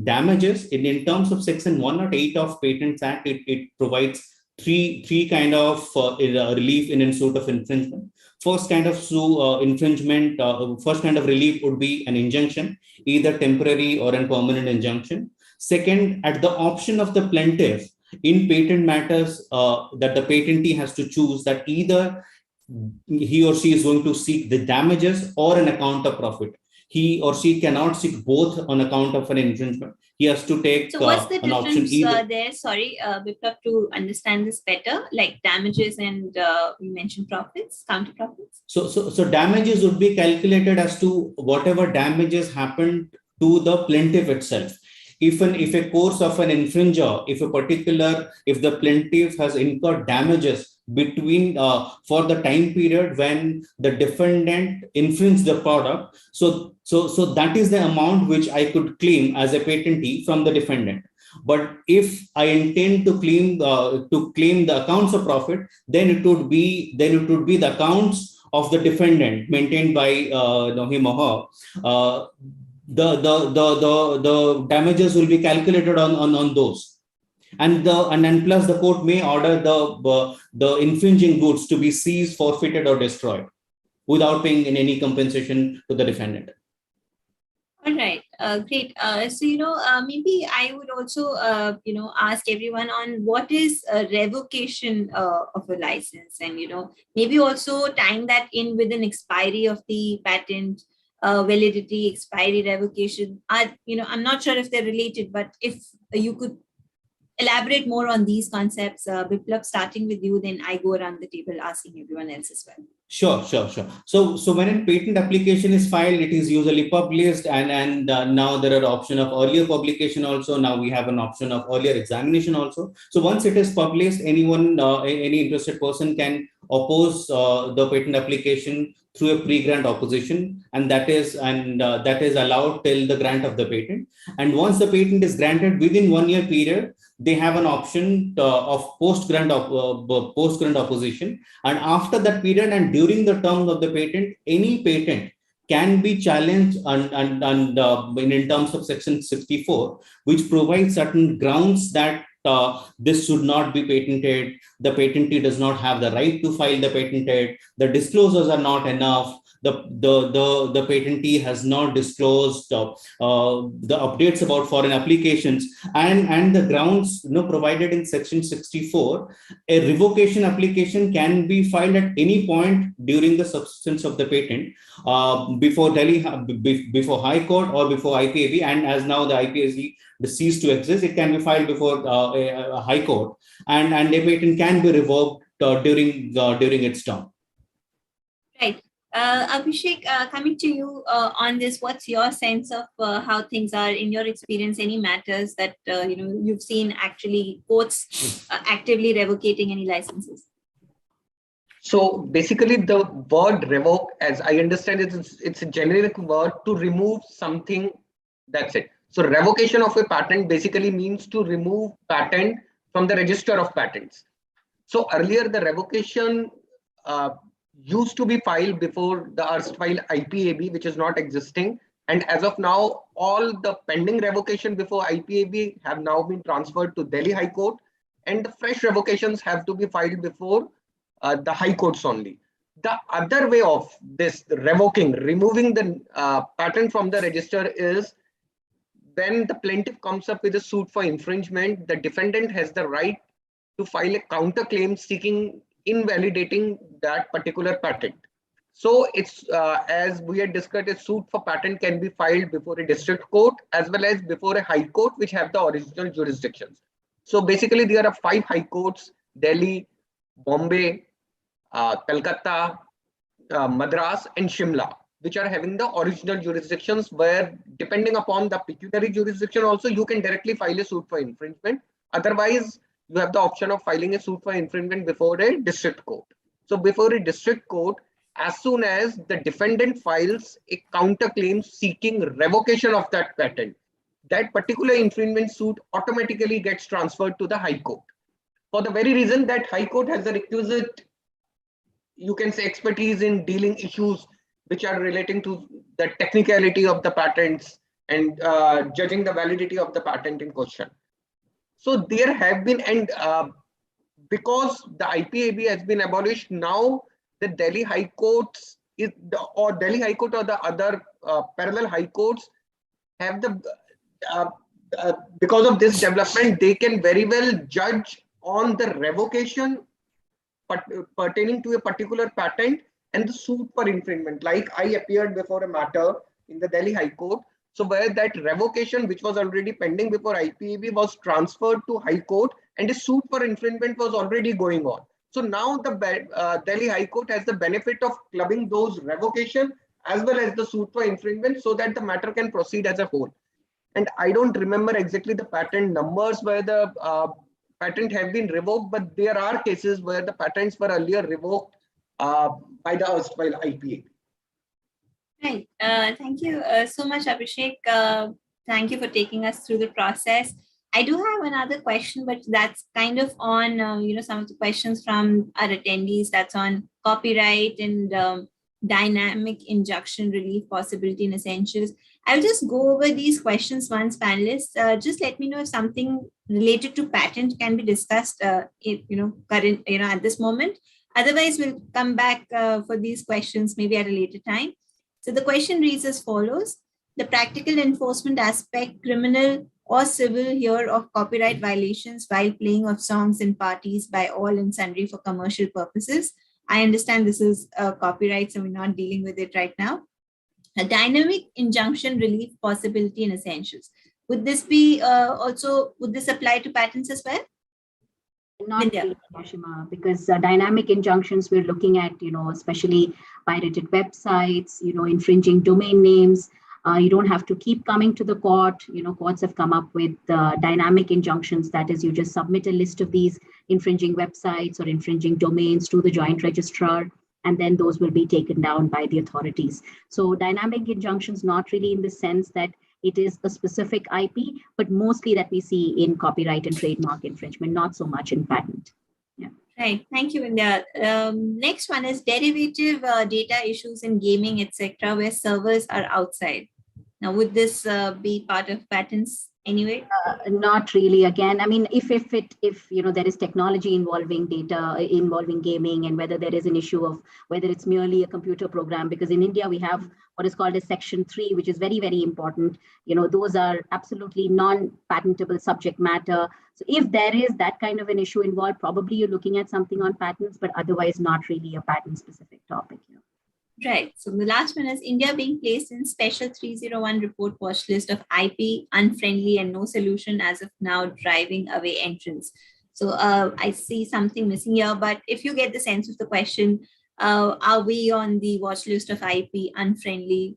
damages, in terms of Section 108 of Patents Act, it provides three kind of relief in suit of infringement. First kind of infringement, first kind of relief would be an injunction, either temporary or a permanent injunction. Second, at the option of the plaintiff, in patent matters, that the patentee has to choose that either he or she is going to seek the damages or an account of profit. He or she cannot seek both on account of an infringement. He has to take so what's the an option difference there? Sorry, Biplab, to understand this better, like damages and we mentioned profits, counter profits. So damages would be calculated as to whatever damages happened to the plaintiff itself. If a course of an infringer, if the plaintiff has incurred damages between for the time period when the defendant infringed the product, so that is the amount which I could claim as a patentee from the defendant. But if I intend to claim the accounts of profit, then it would be the accounts of the defendant maintained by him or her. The damages will be calculated on those. And then plus the court may order the infringing goods to be seized, forfeited, or destroyed. without paying in any compensation to the defendant. All right, great. So, maybe I would also, ask everyone on what is a revocation of a license, and, maybe also tying that in with an expiry of the patent, validity, expiry, revocation. I'm not sure if they're related, but if you could elaborate more on these concepts, Biplab, starting with you, then I go around the table asking everyone else as well. Sure. So when a patent application is filed, it is usually published, and now there are option of earlier publication also. Now we have an option of earlier examination also. So once it is published, anyone, any interested person can oppose the patent application through a pre-grant opposition, and that is allowed till the grant of the patent. And once the patent is granted within 1 year period, they have an option of post-grant opposition. And after that period and during the terms of the patent, any patent can be challenged in terms of section 64, which provides certain grounds that this should not be patented, the patentee does not have the right to file the patented, the disclosures are not enough, the patentee has not disclosed the updates about foreign applications, and the grounds provided in section 64. A revocation application can be filed at any point during the substance of the patent before before High Court or before IPAB, and as now the IPAB ceased to exist, it can be filed before a High Court, and a patent can be revoked during its term. Right. Abhishek, coming to you on this, what's your sense of how things are in your experience? Any matters that you've seen actually courts actively revocating any licenses? So basically, the word revoke, as I understand it, it's a generic word to remove something. That's it. So revocation of a patent basically means to remove patent from the register of patents. So earlier, the revocation used to be filed before the erstwhile IPAB, which is not existing. And as of now, all the pending revocation before IPAB have now been transferred to Delhi High Court, and the fresh revocations have to be filed before the High Courts only. The other way of this removing the patent from the register is when the plaintiff comes up with a suit for infringement, the defendant has the right to file a counterclaim seeking invalidating that particular patent. So it's as we had discussed, a suit for patent can be filed before a district court as well as before a high court, which have the original jurisdictions. So basically there are 5 high courts: Delhi, Bombay, Calcutta, Madras and Shimla, which are having the original jurisdictions, where depending upon the pecuniary jurisdiction also you can directly file a suit for infringement. Otherwise, you have the option of filing a suit for infringement before a district court. So before a district court, as soon as the defendant files a counterclaim seeking revocation of that patent, that particular infringement suit automatically gets transferred to the High Court. For the very reason that High Court has the requisite, you can say, expertise in dealing issues which are relating to the technicality of the patents and judging the validity of the patent in question. So there have been, and because the IPAB has been abolished, now the Delhi High Courts or Delhi High Court or the other parallel High Courts have the, because of this development, they can very well judge on the revocation pertaining to a particular patent and the suit for infringement. Like I appeared before a matter in the Delhi High Court, so where that revocation, which was already pending before IPAB, was transferred to High Court, and a suit for infringement was already going on. So now the Delhi High Court has the benefit of clubbing those revocation as well as the suit for infringement, so that the matter can proceed as a whole. And I don't remember exactly the patent numbers where the patent have been revoked, but there are cases where the patents were earlier revoked by the erstwhile IPAB. Right. Thank you so much, Abhishek. Thank you for taking us through the process. I do have another question, but that's kind of on some of the questions from our attendees. That's on copyright and dynamic injunction relief possibility in essentials. I'll just go over these questions once, panelists. Just let me know if something related to patent can be discussed. At this moment. Otherwise, we'll come back for these questions maybe at a later time. So the question reads as follows. The practical enforcement aspect, criminal or civil here, of copyright violations while playing of songs in parties by all and sundry for commercial purposes. I understand this is copyright, so we're not dealing with it right now. A dynamic injunction relief possibility and essentials. Would this be would this apply to patents as well? Not really, Ashima, because dynamic injunctions we're looking at, especially pirated websites, infringing domain names. You don't have to keep coming to the court. Courts have come up with dynamic injunctions. That is, you just submit a list of these infringing websites or infringing domains to the joint registrar, and then those will be taken down by the authorities. So dynamic injunctions, not really in the sense that it is a specific IP, but mostly that we see in copyright and trademark infringement, not so much in patent. Yeah. Right. Thank you, India. Next one is derivative data issues in gaming, etc., where servers are outside. Now, would this be part of patents anyway? Not really. Again, I mean, if there is technology involving data, involving gaming, and whether there is an issue of whether it's merely a computer program, because in India we have what is called a Section 3, which is very, very important. Those are absolutely non-patentable subject matter. So if there is that kind of an issue involved, probably you're looking at something on patents, but otherwise not really a patent-specific topic. Right. So the last one is India being placed in special 301 report watch list of IP, unfriendly and no solution as of now, driving away entrants. So I see something missing here, but if you get the sense of the question, are we on the watch list of IP unfriendly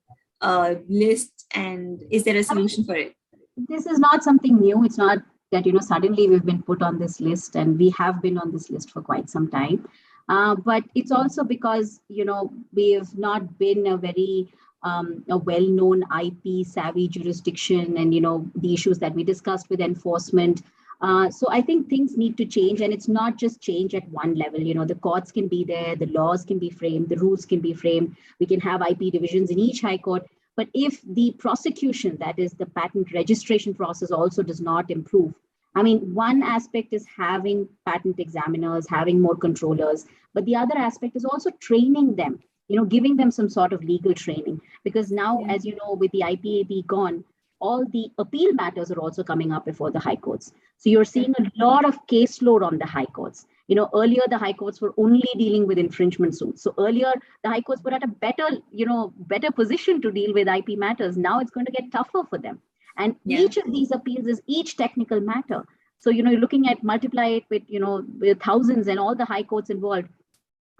list, and is there a solution for it? This is not something new. It's not that, suddenly we've been put on this list, and we have been on this list for quite some time. But it's also because, we have not been a very a well-known IP savvy jurisdiction, and, the issues that we discussed with enforcement. So I think things need to change, and it's not just change at one level. The courts can be there, the laws can be framed, the rules can be framed. We can have IP divisions in each high court. But if the prosecution, that is the patent registration process, also does not improve, I mean, one aspect is having patent examiners, having more controllers, but the other aspect is also training them, giving them some sort of legal training. Because now, as you know, with the IPAB gone, all the appeal matters are also coming up before the high courts. So you're seeing a lot of caseload on the high courts. Earlier the high courts were only dealing with infringement suits. So earlier the high courts were at a better position to deal with IP matters. Now it's going to get tougher for them. And each of these appeals is each technical matter. So, you're looking at multiply it with, with thousands and all the high courts involved.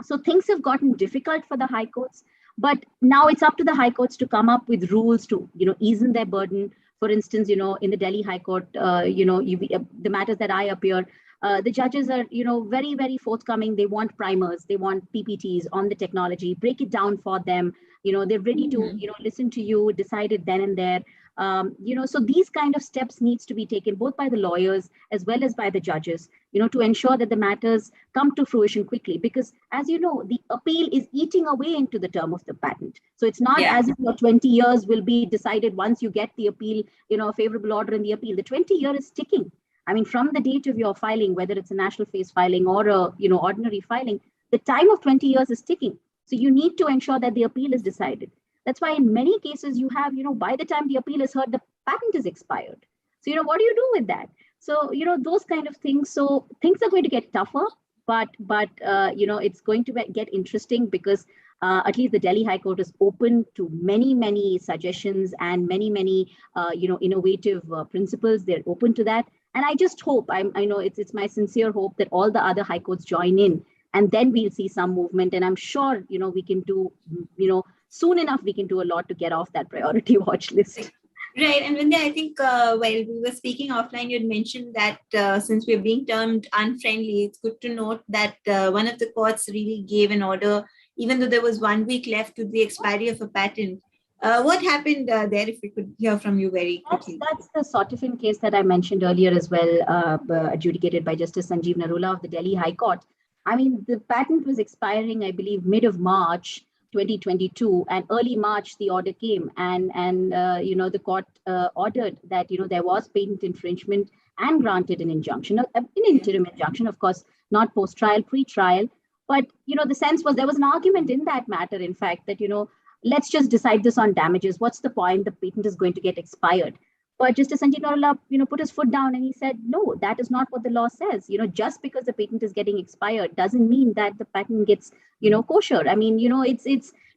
So things have gotten difficult for the high courts, but now it's up to the high courts to come up with rules to, ease in their burden. For instance, in the Delhi High Court, the matters that I appear, the judges are, very, very forthcoming. They want primers, they want PPTs on the technology, break it down for them. They're ready to, listen to you, decide it then and there. So these kind of steps needs to be taken both by the lawyers as well as by the judges, to ensure that the matters come to fruition quickly. Because as you know, the appeal is eating away into the term of the patent. So it's not as if your 20 years will be decided once you get the appeal, a favorable order in the appeal. The 20-year is ticking. I mean, from the date of your filing, whether it's a national phase filing or a, ordinary filing, the time of 20 years is ticking. So you need to ensure that the appeal is decided. That's why in many cases you have, by the time the appeal is heard, the patent is expired. So, what do you do with that? So, those kind of things. So things are going to get tougher, but it's going to get interesting because at least the Delhi High Court is open to many, many suggestions and many, innovative principles. They're open to that. And I just hope, I know it's my sincere hope that all the other high courts join in, and then we'll see some movement. And I'm sure, we can do, soon enough, we can do a lot to get off that priority watch list. Right. And Vindhya, I think while we were speaking offline, you had mentioned that since we're being termed unfriendly, it's good to note that one of the courts really gave an order, even though there was 1 week left to the expiry of a patent. What happened there, if we could hear from you very quickly? That's the Sotifin case that I mentioned earlier as well, adjudicated by Justice Sanjeev Narula of the Delhi High Court. I mean, the patent was expiring, I believe, mid of March 2022, and early March the order came, and the court ordered that there was patent infringement and granted an injunction, an interim injunction, of course, not post-trial, pre-trial. But, the sense was there was an argument in that matter, in fact, that, let's just decide this on damages. What's the point? The patent is going to get expired. But Justice Sanjeev Narula, put his foot down and he said, no, that is not what the law says. Just because the patent is getting expired doesn't mean that the patent gets, kosher. I mean,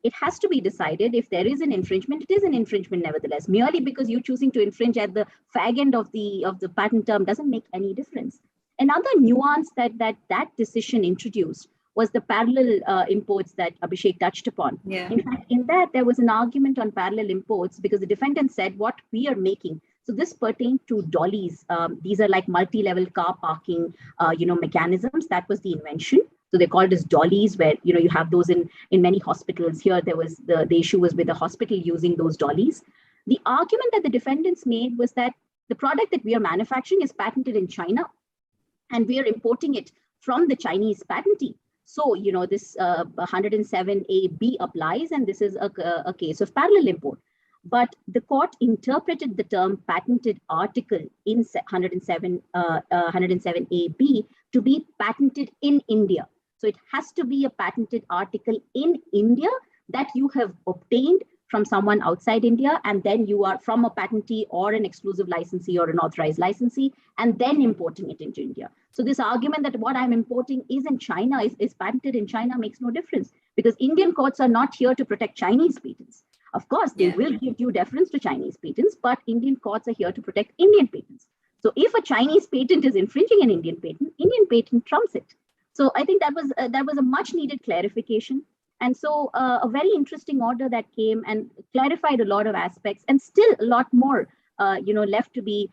it has to be decided. If there is an infringement, it is an infringement nevertheless. Merely because you're choosing to infringe at the fag end of the patent term doesn't make any difference. Another nuance that decision introduced was the parallel imports that Abhishek touched upon. Yeah. In fact, in that, there was an argument on parallel imports because the defendant said what we are making. So this pertained to dollies. These are like multi-level car parking, mechanisms. That was the invention. So they called as dollies, where you have those in many hospitals. Here, there was the issue was with the hospital using those dollies. The argument that the defendants made was that the product that we are manufacturing is patented in China, and we are importing it from the Chinese patentee. So, this 107A(b) applies, and this is a case of parallel import. But the court interpreted the term patented article in 107A(b) to be patented in India. So it has to be a patented article in India that you have obtained from someone outside India, and then you are from a patentee or an exclusive licensee or an authorized licensee, and then importing it into India. So this argument that what I'm importing is in China, is patented in China, makes no difference, because Indian courts are not here to protect Chinese patents. Of course, they will give due deference to Chinese patents, but Indian courts are here to protect Indian patents. So if a Chinese patent is infringing an Indian patent trumps it. So I think that was a much needed clarification. And so a very interesting order that came and clarified a lot of aspects, and still a lot more, left to be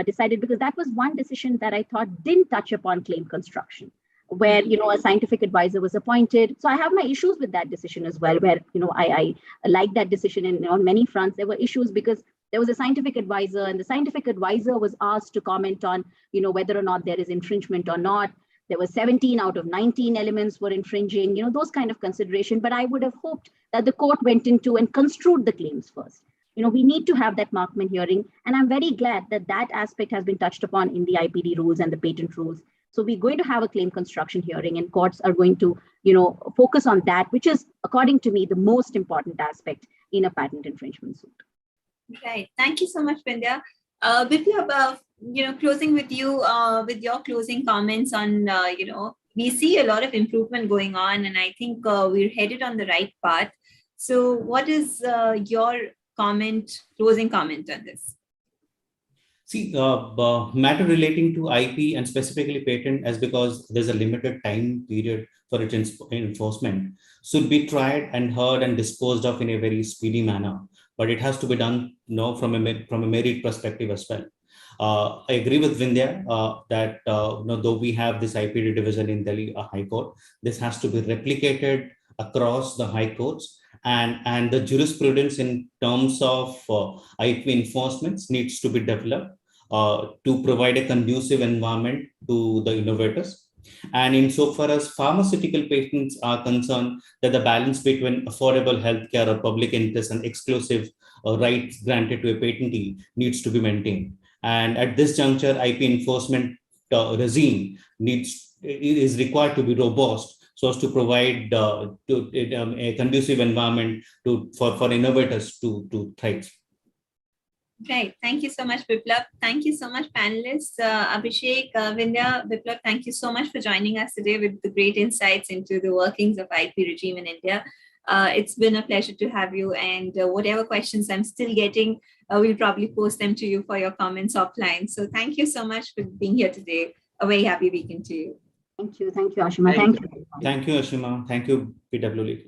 decided, because that was one decision that I thought didn't touch upon claim construction, where, a scientific advisor was appointed. So I have my issues with that decision as well, where, I like that decision, and on many fronts, there were issues because there was a scientific advisor, and the scientific advisor was asked to comment on, whether or not there is infringement or not. There were 17 out of 19 elements were infringing, those kind of consideration. But I would have hoped that the court went into and construed the claims first. We need to have that Markman hearing. And I'm very glad that that aspect has been touched upon in the IPD rules and the patent rules. So we're going to have a claim construction hearing, and courts are going to, focus on that, which is, according to me, the most important aspect in a patent infringement suit. Right. Thank you so much, Vindhya. Biplab, closing with you, with your closing comments on, we see a lot of improvement going on, and I think we're headed on the right path. So what is your closing comment on this? See, matter relating to IP and specifically patent, as because there's a limited time period for its enforcement, should be tried and heard and disposed of in a very speedy manner. But it has to be done, from a merit perspective as well. I agree with Vindhya that though we have this IPD division in Delhi High Court, this has to be replicated across the high courts, and the jurisprudence in terms of IP enforcements needs to be developed to provide a conducive environment to the innovators. And insofar as pharmaceutical patents are concerned, that the balance between affordable healthcare or public interest and exclusive rights granted to a patentee needs to be maintained. And at this juncture, IP enforcement regime is required to be robust so as to provide a conducive environment for innovators to thrive. Right. Thank you so much, Biplab. Thank you so much, panelists. Abhishek, Vindhya, Biplab, thank you so much for joining us today with the great insights into the workings of IP regime in India. It's been a pleasure to have you, and whatever questions I'm still getting, we'll probably post them to you for your comments offline. So thank you so much for being here today. A very happy weekend to you. Thank you, Ashima. Thank you. Thank you, Ashima. Thank you, PWL.